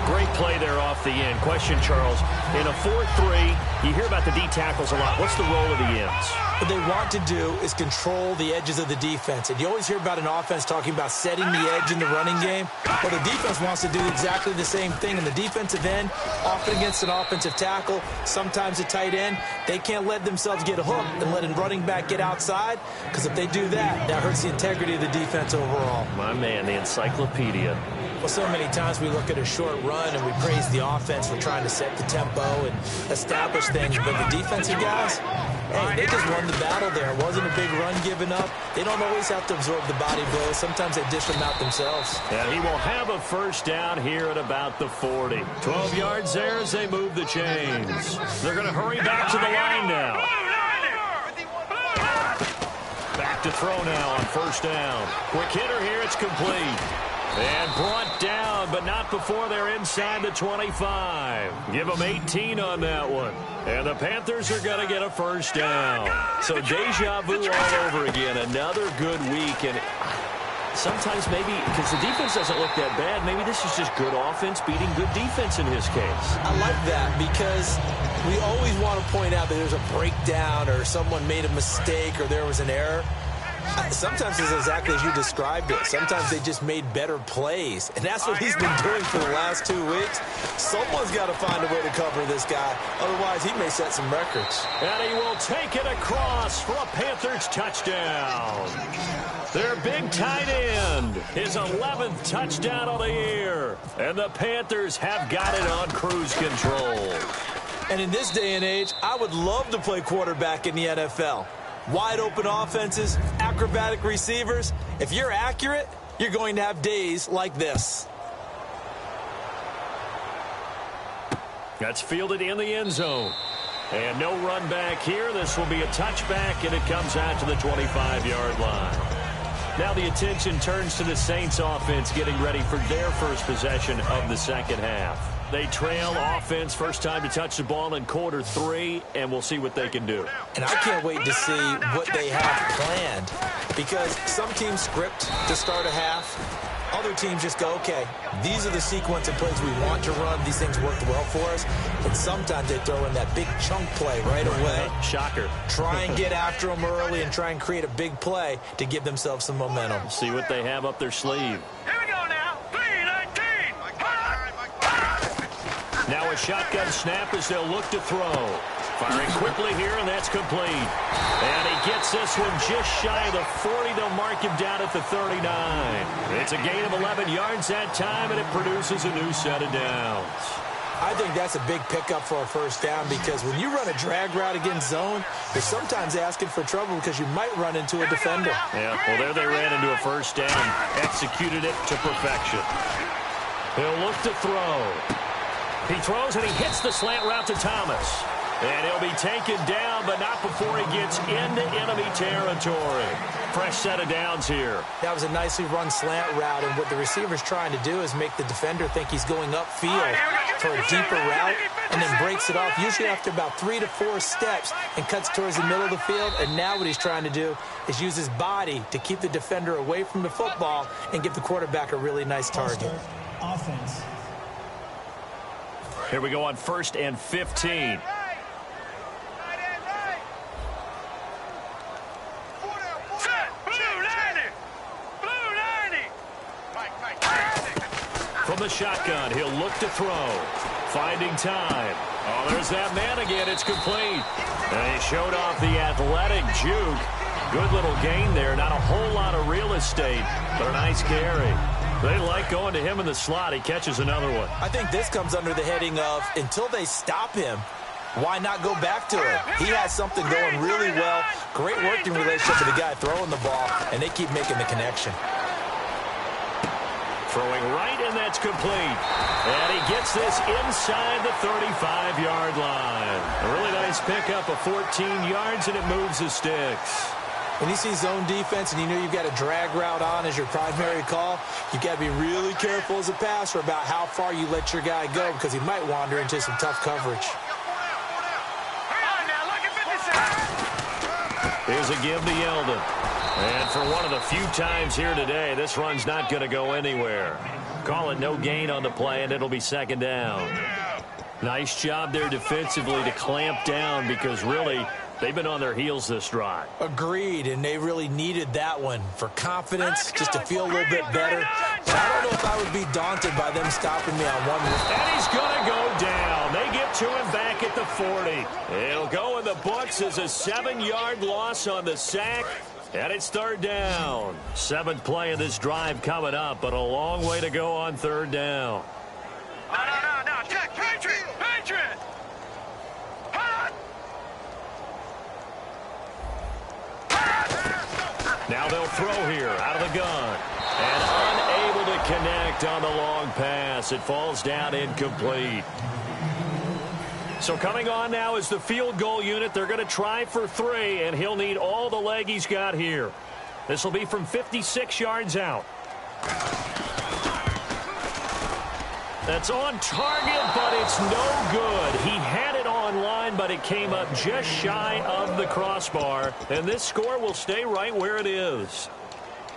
Speaker 2: Great play there off the end. Question, Charles, in a 4-3, you hear about the D tackles a lot. What's the role of the ends?
Speaker 4: What they want to do is control the edges of the defense. And you always hear about an offense talking about setting the edge in the running game. Well, the defense wants to do exactly the same thing. And the defensive end, often against an offensive tackle, sometimes a tight end, they can't let themselves get hooked and let a running back get outside, because if they do that, that hurts the integrity of the defense overall.
Speaker 2: My man, the encyclopedia.
Speaker 4: Well, so many times we look at a short run and we praise the offense for trying to set the tempo and establish things. But the defensive guys, hey, they just won the battle there. It wasn't a big run given up. They don't always have to absorb the body blows. Sometimes they dish them out themselves.
Speaker 2: And he will have a first down here at about the 40. 12 yards there as they move the chains. They're going to hurry back to the line now. Back to throw now on first down. Quick hitter here. It's complete. And brought down, but not before they're inside the 25. Give them 18 on that one. And the Panthers are going to get a first down. So deja vu all over again. Another good week. And sometimes maybe, because the defense doesn't look that bad, maybe this is just good offense beating good defense in his case.
Speaker 4: I like that, because we always want to point out that there's a breakdown or someone made a mistake or there was an error. Sometimes it's exactly as you described it. Sometimes they just made better plays. And that's what he's been doing for the last 2 weeks. Someone's got to find a way to cover this guy. Otherwise, he may set some records.
Speaker 2: And he will take it across for a Panthers touchdown. Their big tight end, his 11th touchdown of the year. And the Panthers have got it on cruise control.
Speaker 4: And in this day and age, I would love to play quarterback in the NFL. Wide open offenses, acrobatic receivers. If you're accurate, you're going to have days like this.
Speaker 2: That's fielded in the end zone. And no run back here. This will be a touchback, and it comes out to the 25-yard line. Now the attention turns to the Saints offense getting ready for their first possession of the second half. They trail offense, first time to touch the ball in quarter 3, and we'll see what they can do.
Speaker 4: And I can't wait to see what they have planned, because some teams script to start a half. Other teams just go, okay, these are the sequence of plays we want to run. These things worked well for us. And sometimes they throw in that big chunk play right away.
Speaker 2: Shocker.
Speaker 4: Try and get after them early and try and create a big play to give themselves some momentum.
Speaker 2: See what they have up their sleeve.
Speaker 3: Here we go now. 3-19.
Speaker 2: Now a shotgun snap as they'll look to throw. Firing quickly here, and that's complete. And he gets this one just shy of the 40. They'll mark him down at the 39. It's a gain of 11 yards that time, and it produces a new set of downs.
Speaker 4: I think that's a big pickup for a first down, because when you run a drag route against zone, you're sometimes asking for trouble because you might run into a defender.
Speaker 2: Yeah, well, there they ran into a first down, executed it to perfection. He'll look to throw. He throws, and he hits the slant route to Thomas. And he'll be taken down, but not before he gets into enemy territory. Fresh set of downs here.
Speaker 4: That was a nicely run slant route, and what the receiver's trying to do is make the defender think he's going upfield for a deeper route, and then breaks it off, usually after about 3 to 4 steps, and cuts towards the middle of the field. And now what he's trying to do is use his body to keep the defender away from the football and give the quarterback a really nice target.
Speaker 5: Offense.
Speaker 2: Here we go on 1st and 15. from the shotgun. He'll look to throw. Finding time. Oh, there's that man again. It's complete. And he showed off the athletic juke. Good little gain there. Not a whole lot of real estate, but a nice carry. They like going to him in the slot. He catches another one.
Speaker 4: I think this comes under the heading of until they stop him, why not go back to him? He has something going really well. Great working relationship with the guy throwing the ball, and they keep making the connection.
Speaker 2: Throwing right, and that's complete. And he gets this inside the 35-yard line. A really nice pickup of 14 yards, and it moves the sticks.
Speaker 4: When you see zone defense and you know you've got a drag route on as your primary call, you've got to be really careful as a passer about how far you let your guy go because he might wander into some tough coverage.
Speaker 2: Here's a give to Yeldon. And for one of the few times here today, this run's not going to go anywhere. Call it no gain on the play, and it'll be second down. Nice job there defensively to clamp down because really they've been on their heels this drive.
Speaker 4: Agreed, and they really needed that one for confidence, just to feel a little bit better. But I don't know if I would be daunted by them stopping me on one.
Speaker 2: And he's going to go down. They get to him back at the 40. It'll go in the books as a 7-yard loss on the sack. And it's third down. 7th play of this drive coming up, but a long way to go on third down.
Speaker 3: No. Check. Patriot.
Speaker 2: Now they'll throw here out of the gun. And unable to connect on the long pass. It falls down incomplete. So coming on now is the field goal unit. They're going to try for 3, and he'll need all the leg he's got here. This will be from 56 yards out. That's on target, but it's no good. He had it on line, but it came up just shy of the crossbar. And this score will stay right where it is.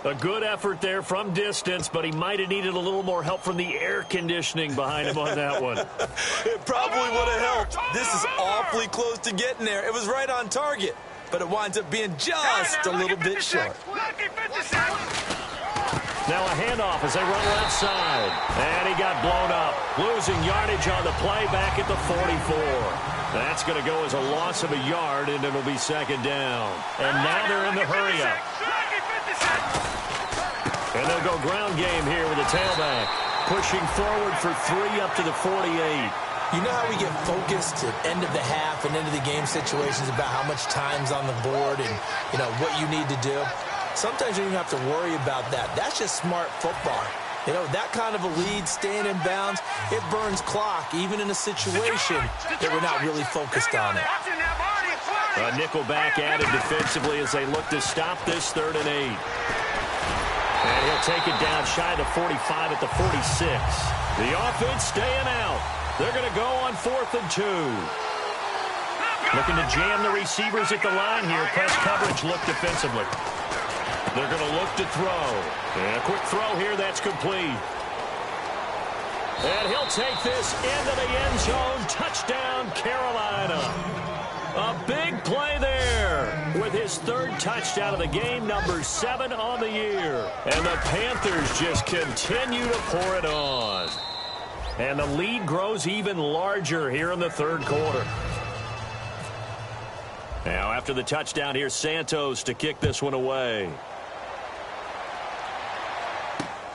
Speaker 2: A good effort there from distance, but he might have needed a little more help from the air conditioning behind him on that one.
Speaker 4: It probably would have helped. This is awfully close to getting there. It was right on target, but it winds up being just a little bit short.
Speaker 2: Now a handoff as they run left side. And he got blown up. Losing yardage on the play back at the 44. That's going to go as a loss of a yard, and it'll be second down. And now they're in the hurry-up. And they'll go ground game here with the tailback. Pushing forward for 3 up to the 48.
Speaker 4: You know how we get focused at end of the half and end of the game situations about how much time's on the board and, you know, what you need to do? Sometimes you don't have to worry about that. That's just smart football. You know, that kind of a lead, staying in bounds, it burns clock, even in a situation that we're not really focused on it.
Speaker 2: A nickel back added defensively as they look to stop this 3rd and 8. And he'll take it down shy of the 45 at the 46. The offense staying out. They're going to go on 4th and 2. Looking to jam the receivers at the line here. Press coverage look defensively. They're going to look to throw. And a quick throw here. That's complete. And he'll take this into the end zone. Touchdown, Carolina. A big play there with his 3rd touchdown of the game, number 7 on the year. And the Panthers just continue to pour it on. And the lead grows even larger here in the 3rd quarter. Now after the touchdown, here's Santos to kick this one away.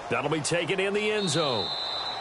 Speaker 2: That'll be taken in the end zone.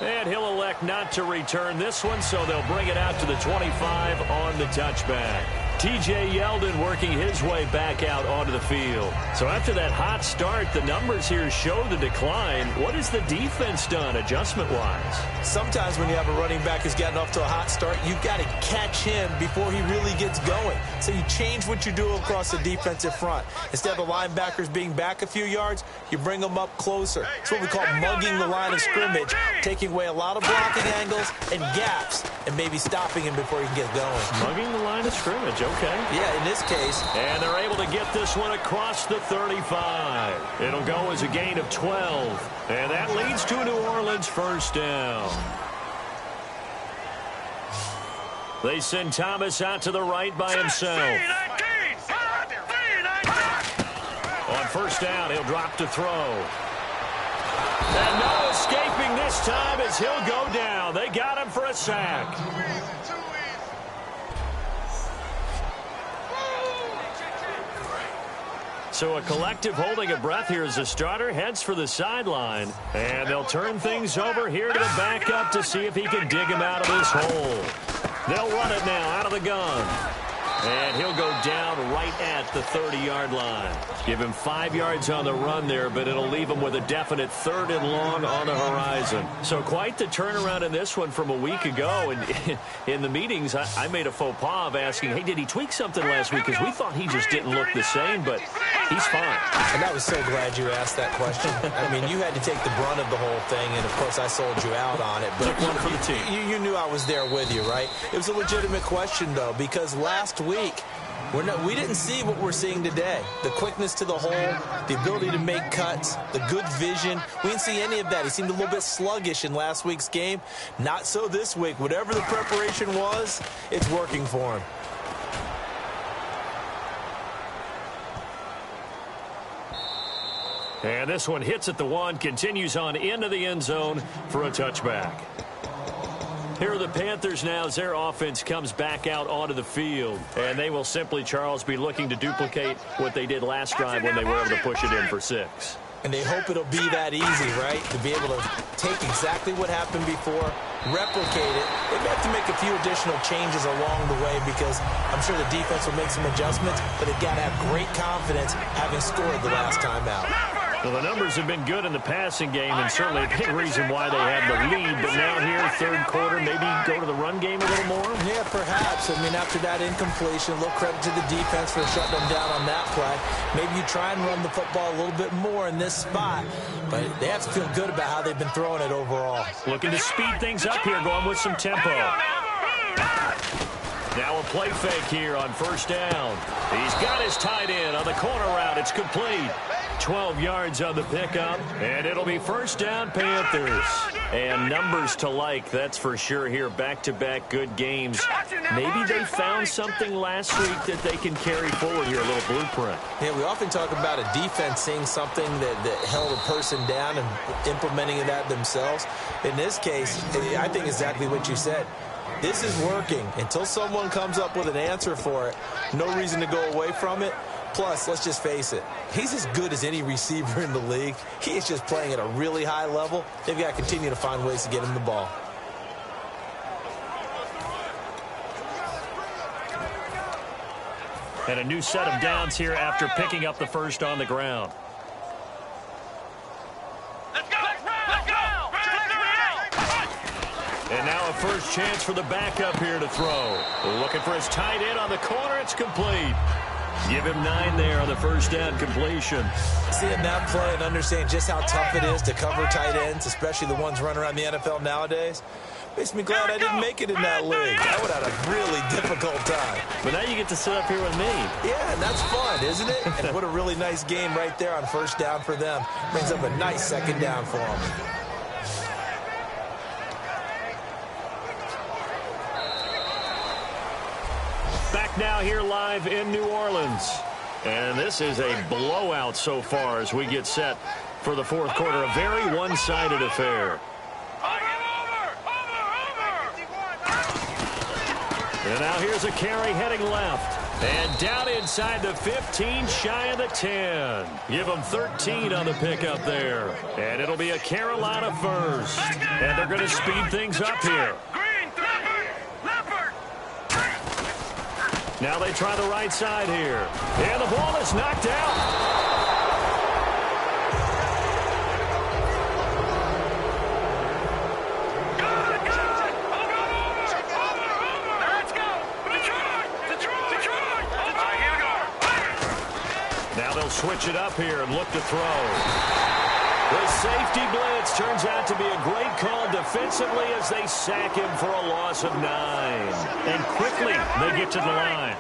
Speaker 2: And he'll elect not to return this one, so they'll bring it out to the 25 on the touchback. T.J. Yeldon working his way back out onto the field. So after that hot start, the numbers here show the decline. What has the defense done adjustment-wise? Sometimes when you have a running back who's gotten off to a hot start, you've got to catch him before he really gets going. So you change what you do across the defensive front. Instead of the linebackers being back a few yards, you bring them up closer. It's what we call mugging the line of scrimmage, taking away a lot of blocking angles and gaps, and maybe stopping him before he can get going. Mugging the line of scrimmage, okay.
Speaker 4: Yeah, in this case.
Speaker 2: And they're able to get this one across the 35. It'll go as a gain of 12. And that leads to a New Orleans first down. They send Thomas out to the right by himself. On first down, he'll drop to throw. And no escaping this time as as he'll go down. They got him for a sack. So a collective holding of breath here as the starter heads for the sideline. And they'll turn things over here to the backup to see if he can dig him out of this hole. They'll run it now out of the gun. And he'll go down right at the 30-yard line. Give him 5 yards on the run there, but it'll leave him with a definite 3rd and long on the horizon. So quite the turnaround in this one from a week ago. And in the meetings, I made a faux pas of asking, hey, did he tweak something last week? Because we thought he just didn't look the same, but he's fine.
Speaker 4: And I was so glad you asked that question. I mean, you had to take the brunt of the whole thing, and, of course, I sold you out on it. But
Speaker 2: one for the team.
Speaker 4: You knew I was there with you, right? It was a legitimate question, though, because last week, we didn't see what we're seeing today. The quickness to the hole, the ability to make cuts, the good vision. We didn't see any of that. He seemed a little bit sluggish in last week's game. Not so this week. Whatever the preparation was, it's working for him.
Speaker 2: And this one hits at the 1, continues on into the end zone for a touchback. Here are the Panthers now as their offense comes back out onto the field. And they will simply, Charles, be looking to duplicate what they did last drive when they were able to push it in for 6.
Speaker 4: And they hope it'll be that easy, right? To be able to take exactly what happened before, replicate it. They may have to make a few additional changes along the way because I'm sure the defense will make some adjustments, but they've got to have great confidence having scored the last time out.
Speaker 2: Well, the numbers have been good in the passing game, and certainly a big reason why they had the lead. But now here, 3rd quarter, maybe go to the run game a little more?
Speaker 4: Yeah, perhaps. I mean, after that incompletion, a little credit to the defense for shutting them down on that play. Maybe you try and run the football a little bit more in this spot, but they have to feel good about how they've been throwing it overall.
Speaker 2: Looking to speed things up here, going with some tempo. Now a play fake here on 1st down. He's got his tight end on the corner route. It's complete. 12 yards on the pickup, and it'll be 1st down Panthers. And numbers to like, that's for sure here. Back-to-back good games. Maybe they found something last week that they can carry forward here, a little blueprint.
Speaker 4: Yeah, we often talk about a defense seeing something that held a person down and implementing that themselves. In this case, I think exactly what you said. This is working. Until someone comes up with an answer for it, no reason to go away from it. Plus, let's just face it, he's as good as any receiver in the league. He is just playing at a really high level. They've got to continue to find ways to get him the ball.
Speaker 2: And a new set of downs here after picking up the 1st on the ground. And now a 1st chance for the backup here to throw. Looking for his tight end on the corner. It's complete. Give him 9 there on the 1st down completion.
Speaker 4: Seeing that play and understanding just how tough it is to cover tight ends, especially the ones running around the NFL nowadays, makes me glad I didn't make it in that league. I would have had a really difficult time.
Speaker 2: But now you get to sit up here with me.
Speaker 4: Yeah, and that's fun, isn't it? And what a really nice game right there on 1st down for them. Brings up a nice 2nd down for them.
Speaker 2: Back now here live in New Orleans. And this is a blowout so far as we get set for the 4th quarter. A very one-sided affair. And now here's a carry heading left. And down inside the 15, shy of the 10. Give them 13 on the pickup there. And it'll be a Carolina 1st. And they're going to speed things up here. Now they try the right side here. And the ball is knocked out. Now they'll switch it up here and look to throw. The safety blitz turns out to be a great call defensively as they sack him for a loss of 9. And quickly, they get to the line.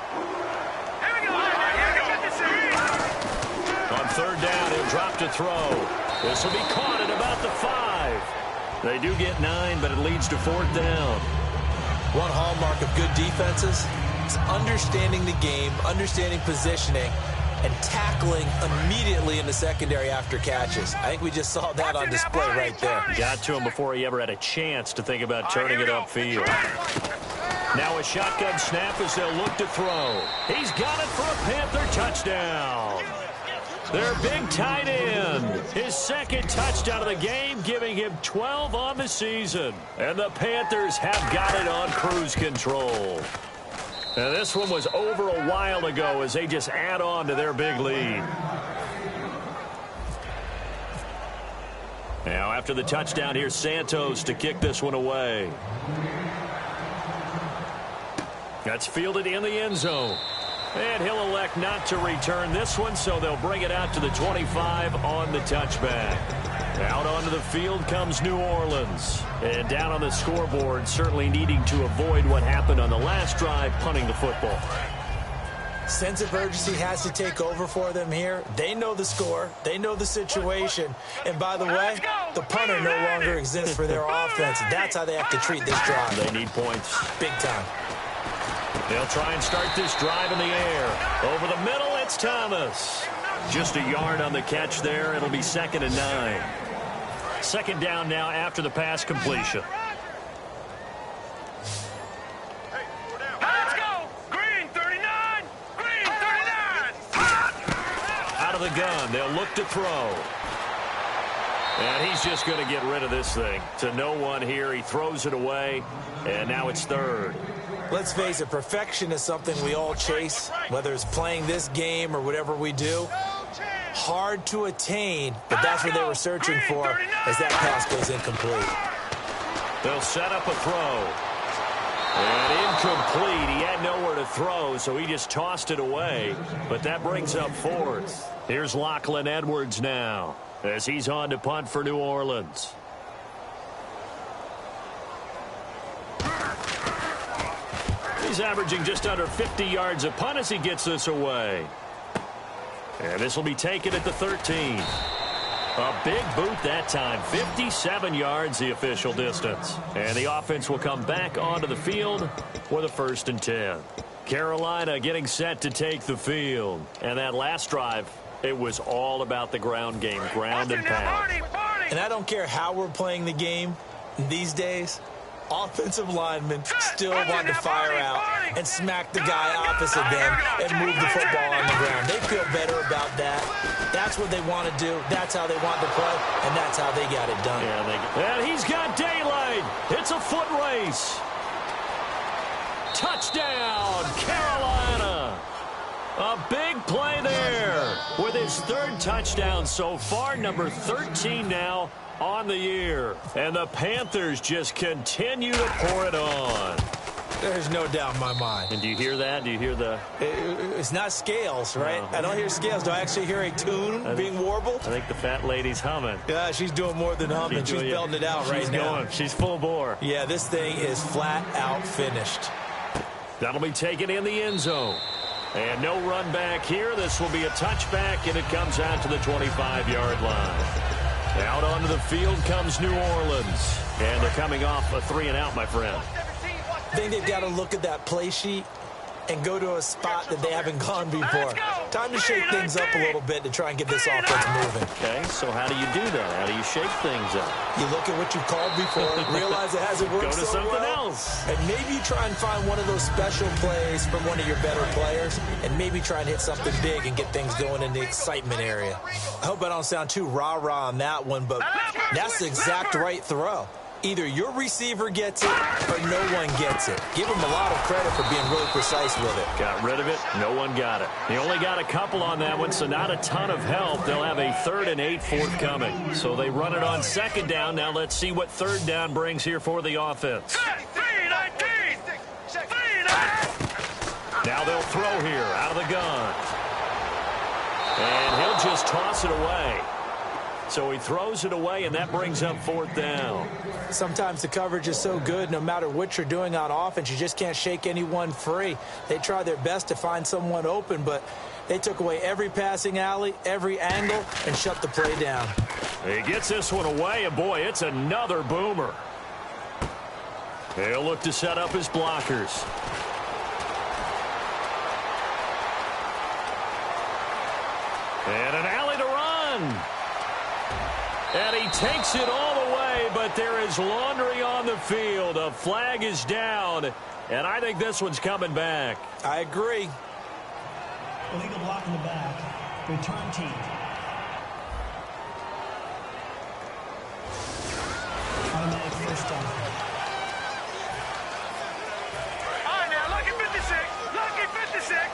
Speaker 2: On 3rd down, he'll drop to throw. This will be caught at about the 5. They do get 9, but it leads to 4th down.
Speaker 4: One hallmark of good defenses is understanding the game, understanding positioning, and tackling immediately in the secondary after catches. I think we just saw that on display right there.
Speaker 2: Got to him before he ever had a chance to think about turning it upfield. Now a shotgun snap as they'll look to throw. He's got it for a Panther touchdown. Their big tight end, his second touchdown of the game, giving him 12 on the season. And the Panthers have got it on cruise control. Now this one was over a while ago as they just add on to their big lead. Now after the touchdown, here's Santos to kick this one away. That's fielded in the end zone. And he'll elect not to return this one, so they'll bring it out to the 25 on the touchback. Out onto the field comes New Orleans. And down on the scoreboard, certainly needing to avoid what happened on the last drive, punting the football.
Speaker 4: Sense of urgency has to take over for them here. They know the score. They know the situation. And by the way, the punter no longer exists for their offense. That's how they have to treat this drive.
Speaker 2: They need points.
Speaker 4: Big time.
Speaker 2: They'll try and start this drive in the air. Over the middle, it's Thomas. Just a yard on the catch there. It'll be 2nd and 9. Second down now after the pass completion.
Speaker 3: Let's go! Green 39! Green 39!
Speaker 2: Out of the gun, they'll look to throw. And he's just going to get rid of this thing. To no one here, he throws it away, and now it's 3rd.
Speaker 4: Let's face it, perfection is something we all chase, whether it's playing this game or whatever we do. Hard to attain, but that's what they were searching for as that pass goes incomplete.
Speaker 2: They'll set up a throw. And incomplete. He had nowhere to throw, so he just tossed it away. But that brings up 4th. Here's Lachlan Edwards now as he's on to punt for New Orleans. He's averaging just under 50 yards a punt as he gets this away. And this will be taken at the 13. A big boot that time. 57 yards the official distance. And the offense will come back onto the field with a 1st and 10. Carolina getting set to take the field. And that last drive, it was all about the ground game, ground and pound.
Speaker 4: And I don't care how we're playing the game these days. Offensive linemen still want to fire out and smack the guy opposite them and move the football on the ground. They feel better about that. That's what they want to do. That's how they want to play, and that's how they got it done.
Speaker 2: And he's got daylight. It's a foot race. Touchdown, Carolina. A big play there with his 3rd touchdown so far, number 13 now on the year. And the Panthers just continue to pour it on.
Speaker 4: There's no doubt in my mind.
Speaker 2: And do you hear that? Do you hear the...
Speaker 4: It's not scales, right?
Speaker 2: No.
Speaker 4: I don't hear scales. Do I actually hear a tune being warbled?
Speaker 2: I think the fat lady's humming.
Speaker 4: Yeah, she's doing more than humming. She's belting it out right now.
Speaker 2: She's full bore.
Speaker 4: Yeah, this thing is flat out finished.
Speaker 2: That'll be taken in the end zone. And no run back here. This will be a touchback, and it comes out to the 25-yard line. Out onto the field comes New Orleans. And they're coming off a 3-and-out, my friend.
Speaker 4: I think they've got to look at that play sheet and go to a spot that they haven't gone before. Time to shake things up a little bit to try and get this offense moving.
Speaker 2: Okay, so how do you do that? How do you shake things up?
Speaker 4: You look at what you called before, realize it hasn't worked
Speaker 2: Go to
Speaker 4: so
Speaker 2: something
Speaker 4: well,
Speaker 2: else.
Speaker 4: and maybe you try and find one of those special plays from one of your better players, and maybe try and hit something big and get things going in the excitement area. I hope I don't sound too rah-rah on that one, but that's the exact right throw. Either your receiver gets it or no one gets it. Give him a lot of credit for being really precise with it.
Speaker 2: Got rid of it. No one got it. He only got a couple on that one, so not a ton of help. They'll have a 3rd and 8 forthcoming. So they run it on 2nd down. Now let's see what 3rd down brings here for the offense. Now they'll throw here out of the gun. And he'll just toss it away. So he throws it away, and that brings up 4th down.
Speaker 4: Sometimes the coverage is so good, no matter what you're doing on offense, you just can't shake anyone free. They try their best to find someone open, but they took away every passing alley, every angle, and shut the play down.
Speaker 2: He gets this one away, and boy, it's another boomer. He'll look to set up his blockers. takes it all the way, but there is laundry on the field. A flag is down, and I think this one's coming back.
Speaker 4: I agree.
Speaker 5: Illegal block in the back. Return team. Automatic first down.
Speaker 3: All right, now, lucky 56. Lucky 56.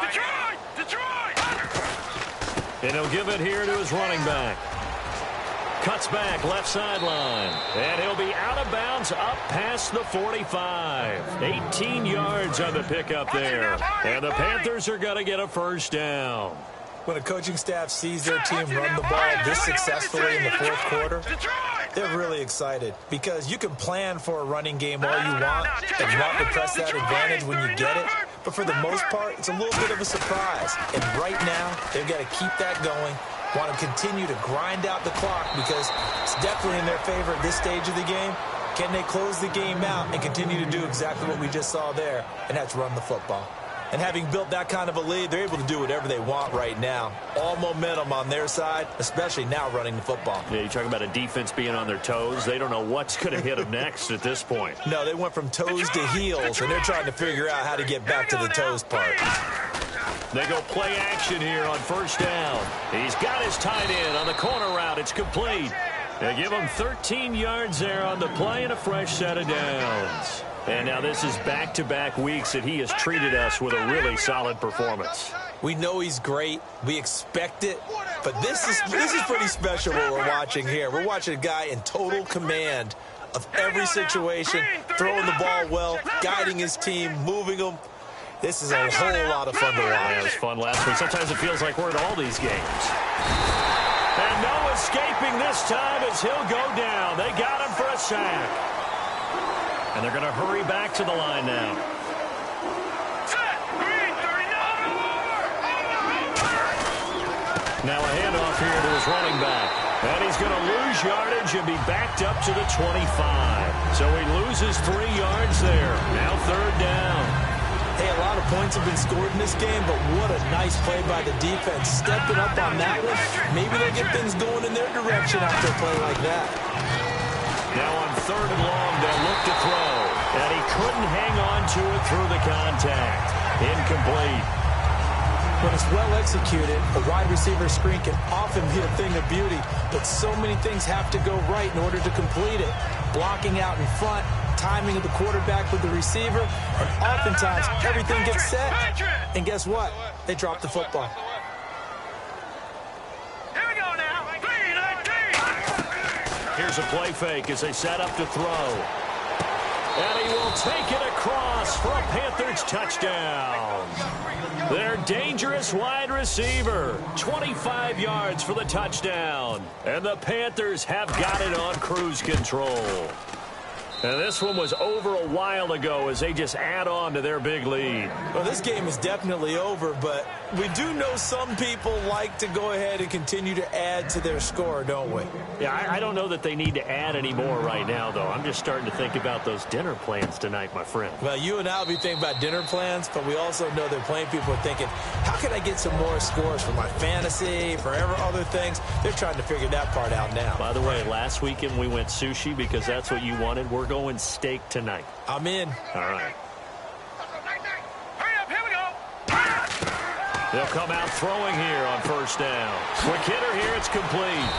Speaker 3: Detroit! Detroit!
Speaker 2: And he'll give it here to his running back. Cuts back, left sideline. And he'll be out of bounds up past the 45. 18 yards on the pickup there. And the Panthers are going to get a first down.
Speaker 4: When a coaching staff sees their team run the ball this successfully in the fourth quarter, they're really excited because you can plan for a running game all you want and want to press that advantage when you get it. But for the most part, it's a little bit of a surprise. And right now, they've got to keep that going, want to continue to grind out the clock because it's definitely in their favor at this stage of the game. Can they close the game out and continue to do exactly what we just saw there, and that's run the football? And having built that kind of a lead, they're able to do whatever they want right now. All momentum on their side, especially now running the football.
Speaker 2: Yeah, you talk about a defense being on their toes. They don't know what's going to hit them next at this point.
Speaker 4: No, they went from toes to heels, and they're trying to figure out how to get back to the toes part.
Speaker 2: They go play action here on first down. He's got his tight end on the corner route. It's complete. They give him 13 yards there on the play and a fresh set of downs. And now this is back-to-back weeks that he has treated us with a really solid performance.
Speaker 4: We know he's great. We expect it. But this is pretty special what we're watching here. We're watching a guy in total command of every situation, throwing the ball well, guiding his team, moving them. This is a whole lot of fun to watch.
Speaker 2: Yeah, it was fun last week. Sometimes it feels like we're at all these games. And no escaping this time as he'll go down. They got him for a sack. And they're going to hurry back to the line now. Now a handoff here to his running back. And he's going to lose yardage and be backed up to the 25. So he loses 3 yards there. Now third down.
Speaker 4: Hey, a lot of points have been scored in this game, but what a nice play by the defense. Stepping up on that one, maybe they'll get things going in their direction after a play like that.
Speaker 2: Now on third and long, they'll look to throw. And he couldn't hang on to it through the contact. Incomplete.
Speaker 4: When it's well executed, a wide receiver screen can often be a thing of beauty, but so many things have to go right in order to complete it. Blocking out in front, timing of the quarterback with the receiver, and oftentimes everything gets set, and guess what? They drop the football.
Speaker 3: Here we go now. 3-19.
Speaker 2: Here's a play fake as they set up to throw. And he will take it across for a Panthers touchdown. Their dangerous wide receiver. 25 yards for the touchdown. And the Panthers have got it on cruise control. And this one was over a while ago as they just add on to their big lead.
Speaker 4: Well, this game is definitely over, but we do know some people like to go ahead and continue to add to their score, don't we?
Speaker 2: Yeah, I don't know that they need to add any more right now, though. I'm just starting to think about those dinner plans tonight, my friend.
Speaker 4: Well, you and I will be thinking about dinner plans, but we also know that playing people are thinking, how can I get some more scores for my fantasy, for other things? They're trying to figure that part out now.
Speaker 2: By the way, last weekend we went sushi because that's what you wanted. We're going steak tonight.
Speaker 4: I'm in.
Speaker 2: All right.
Speaker 3: Hurry up, here we go.
Speaker 2: They'll come out throwing here on first down. Quick hitter here, it's complete.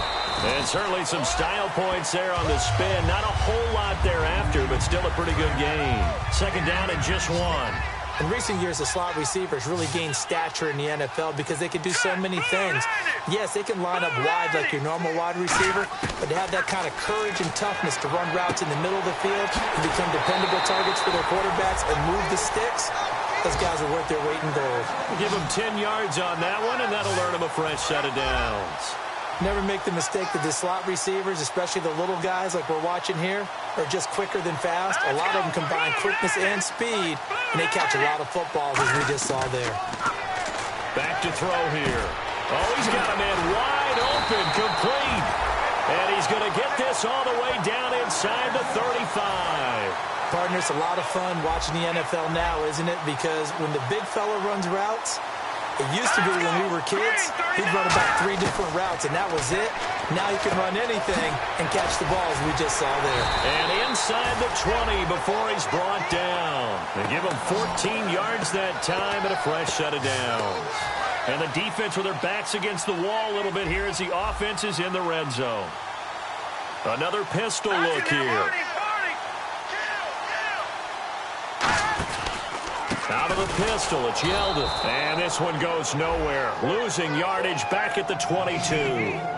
Speaker 2: And certainly some style points there on the spin. Not a whole lot thereafter, but still a pretty good game. Second down and just one.
Speaker 4: In recent years, the slot receivers really gained stature in the NFL because they can do so many things. Yes, they can line up wide like your normal wide receiver, but to have that kind of courage and toughness to run routes in the middle of the field and become dependable targets for their quarterbacks and move the sticks, those guys are worth their weight in gold.
Speaker 2: Give them 10 yards on that one, and that'll earn them a fresh set of downs.
Speaker 4: Never make the mistake that the slot receivers, especially the little guys like we're watching here, are just quicker than fast. A lot of them combine quickness and speed, and they catch a lot of footballs, as we just saw there.
Speaker 2: Back to throw here. Oh, he's got a man wide open, complete. And he's going to get this all the way down inside the 35.
Speaker 4: Partner, it's a lot of fun watching the NFL now, isn't it? Because when the big fella runs routes, It used to be when we were kids, he'd run about 3 different routes, and that was it. Now he can run anything and catch the ball, as we just saw there.
Speaker 2: And inside the 20 before he's brought down. They give him 14 yards that time and a fresh set of downs. And the defense with their backs against the wall a little bit here as the offense is in the red zone. Another pistol look here. Out of the pistol, it's Yeldon. And this one goes nowhere. Losing yardage back at the 22.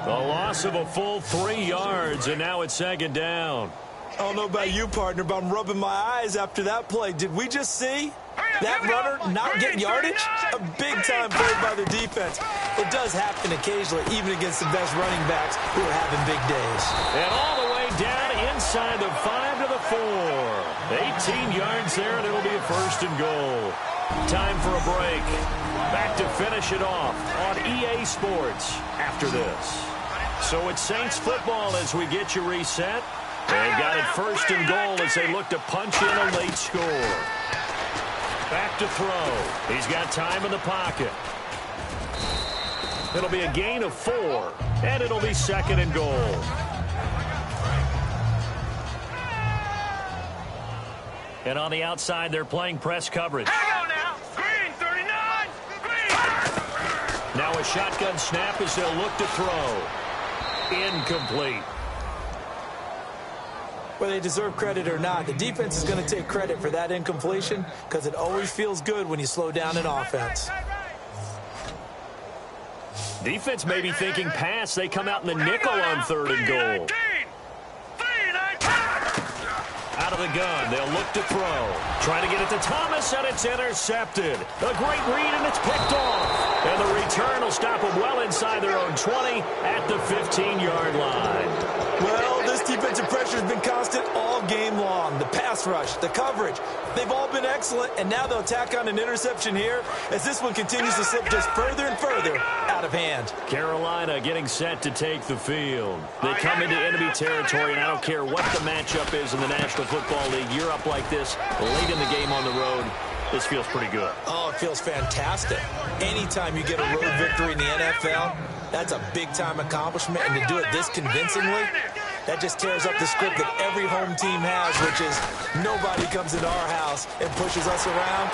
Speaker 2: The loss of a full 3 yards, and now it's second down.
Speaker 4: I don't know about you, partner, but I'm rubbing my eyes after that play. Did we just see that runner not get yardage? A big-time play by the defense. It does happen occasionally, even against the best running backs who are having big days.
Speaker 2: And all the way down inside the 5 to the 4. 18 yards there, and it'll be a first and goal. Time for a break. Back to finish it off on EA Sports after this. So it's Saints football as we get you reset. They've got it first and goal as they look to punch in a late score. Back to throw. He's got time in the pocket. It'll be a gain of 4, and it'll be second and goal. And on the outside, they're playing press coverage.
Speaker 3: Hang on now. Green, 39. Green.
Speaker 2: Now a shotgun snap as they'll look to throw. Incomplete.
Speaker 4: Whether they deserve credit or not, the defense is going to take credit for that incompletion because it always feels good when you slow down an offense.
Speaker 2: Defense may be thinking pass. They come out in the nickel on third and goal. Out of the gun, they'll look to throw. Trying to get it to Thomas, and it's intercepted. A great read, and it's picked off. And the return will stop them well inside their own 20 at the 15-yard line.
Speaker 4: Well, this defensive pressure has been constant all game long. The pass rush, the coverage, they've all been excellent, and now they'll tack on an interception here as this one continues to slip just further and further out of hand.
Speaker 2: Carolina getting set to take the field. They come into enemy territory, and I don't care what the matchup is in the National Football League. You're up like this late in the game on the road. This feels pretty good.
Speaker 4: Oh, it feels fantastic. Anytime you get a road victory in the NFL, that's a big-time accomplishment, and to do it this convincingly, that just tears up the script that every home team has, which is nobody comes into our house and pushes us around.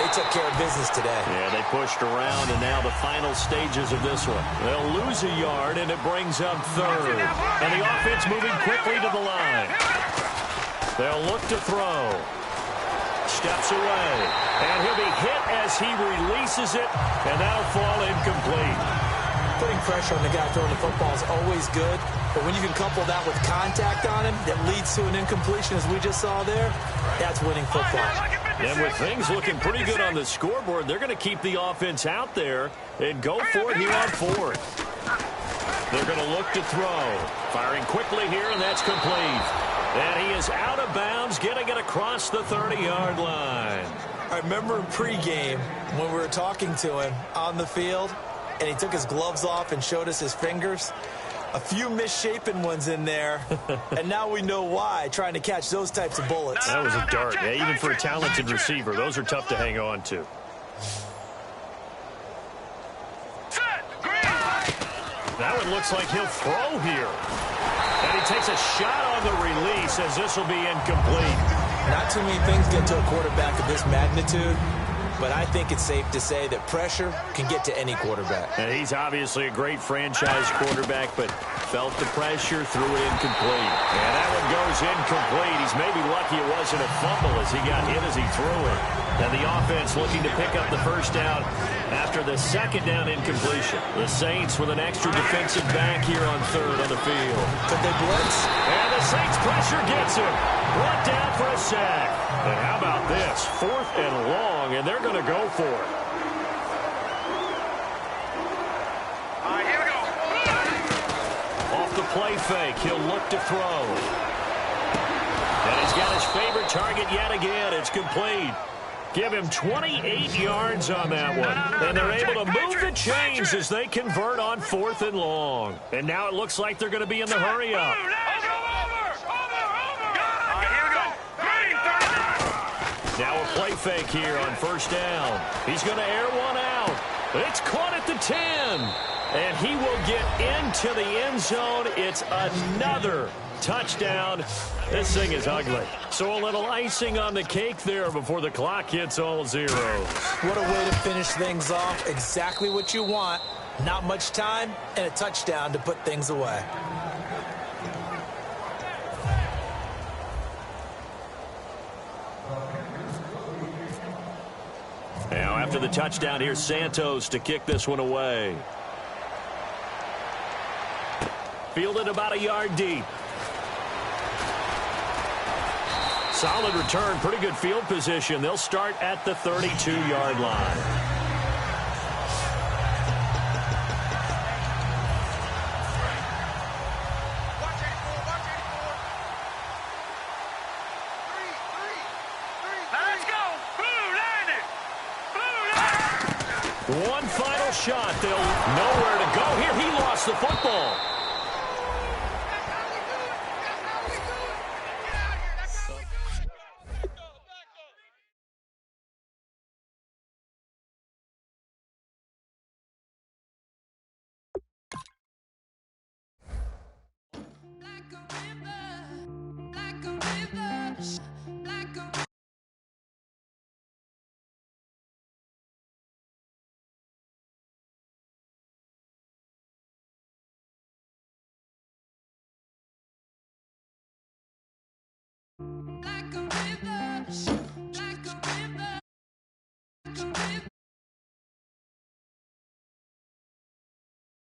Speaker 4: They took care of business today.
Speaker 2: Yeah, they pushed around, and now the final stages of this one. They'll lose a yard, and it brings up third. And the offense moving quickly to the line. They'll look to throw. Steps away, and he'll be hit as he releases it, and that'll fall incomplete.
Speaker 4: Putting pressure on the guy throwing the football is always good, but when you can couple that with contact on him that leads to an incompletion, as we just saw there, that's winning football.
Speaker 2: And with things looking pretty good on the scoreboard, they're going to keep the offense out there and go for it here on fourth. They're going to look to throw. Firing quickly here, and that's complete. And he is out of bounds, getting it across the 30-yard line.
Speaker 4: I remember in pregame when we were talking to him on the field, and he took his gloves off and showed us his fingers. A few misshapen ones in there, and now we know why, trying to catch those types of bullets.
Speaker 2: That was a dart. Yeah, even for a talented receiver, those are tough to hang on to. That one looks like he'll throw here. And he takes a shot on the release as this will be incomplete.
Speaker 4: Not too many things get to a quarterback of this magnitude, but I think it's safe to say that pressure can get to any quarterback.
Speaker 2: And he's obviously a great franchise quarterback, but felt the pressure, threw it incomplete. And that one goes incomplete. He's maybe lucky it wasn't a fumble as he got hit as he threw it. And the offense looking to pick up the first down after the second down incompletion. The Saints with an extra defensive back here on third on the field.
Speaker 4: Could they blitz?
Speaker 2: And the Saints pressure gets him. Brought down for a sack. And how about this? 4th and long, and they're going to go for it.
Speaker 3: All right, here we go.
Speaker 2: Off the play fake, he'll look to throw. And he's got his favorite target yet again. It's complete. Give him 28 yards on that one. And they're able to move the chains as they convert on 4th and long. And now it looks like they're going to be in the hurry-up. Now a play fake here on first down. He's going to air one out. It's caught at the 10. And he will get into the end zone. It's another touchdown. This thing is ugly. So a little icing on the cake there before the clock hits all zeros.
Speaker 4: What a way to finish things off. Exactly what you want. Not much time and a touchdown to put things away.
Speaker 2: Now after the touchdown, here's Santos to kick this one away. Fielded about a yard deep. Solid return, pretty good field position. They'll start at the 32-yard line. One final shot. They'll nowhere to go here. He lost the football.
Speaker 6: Like a river.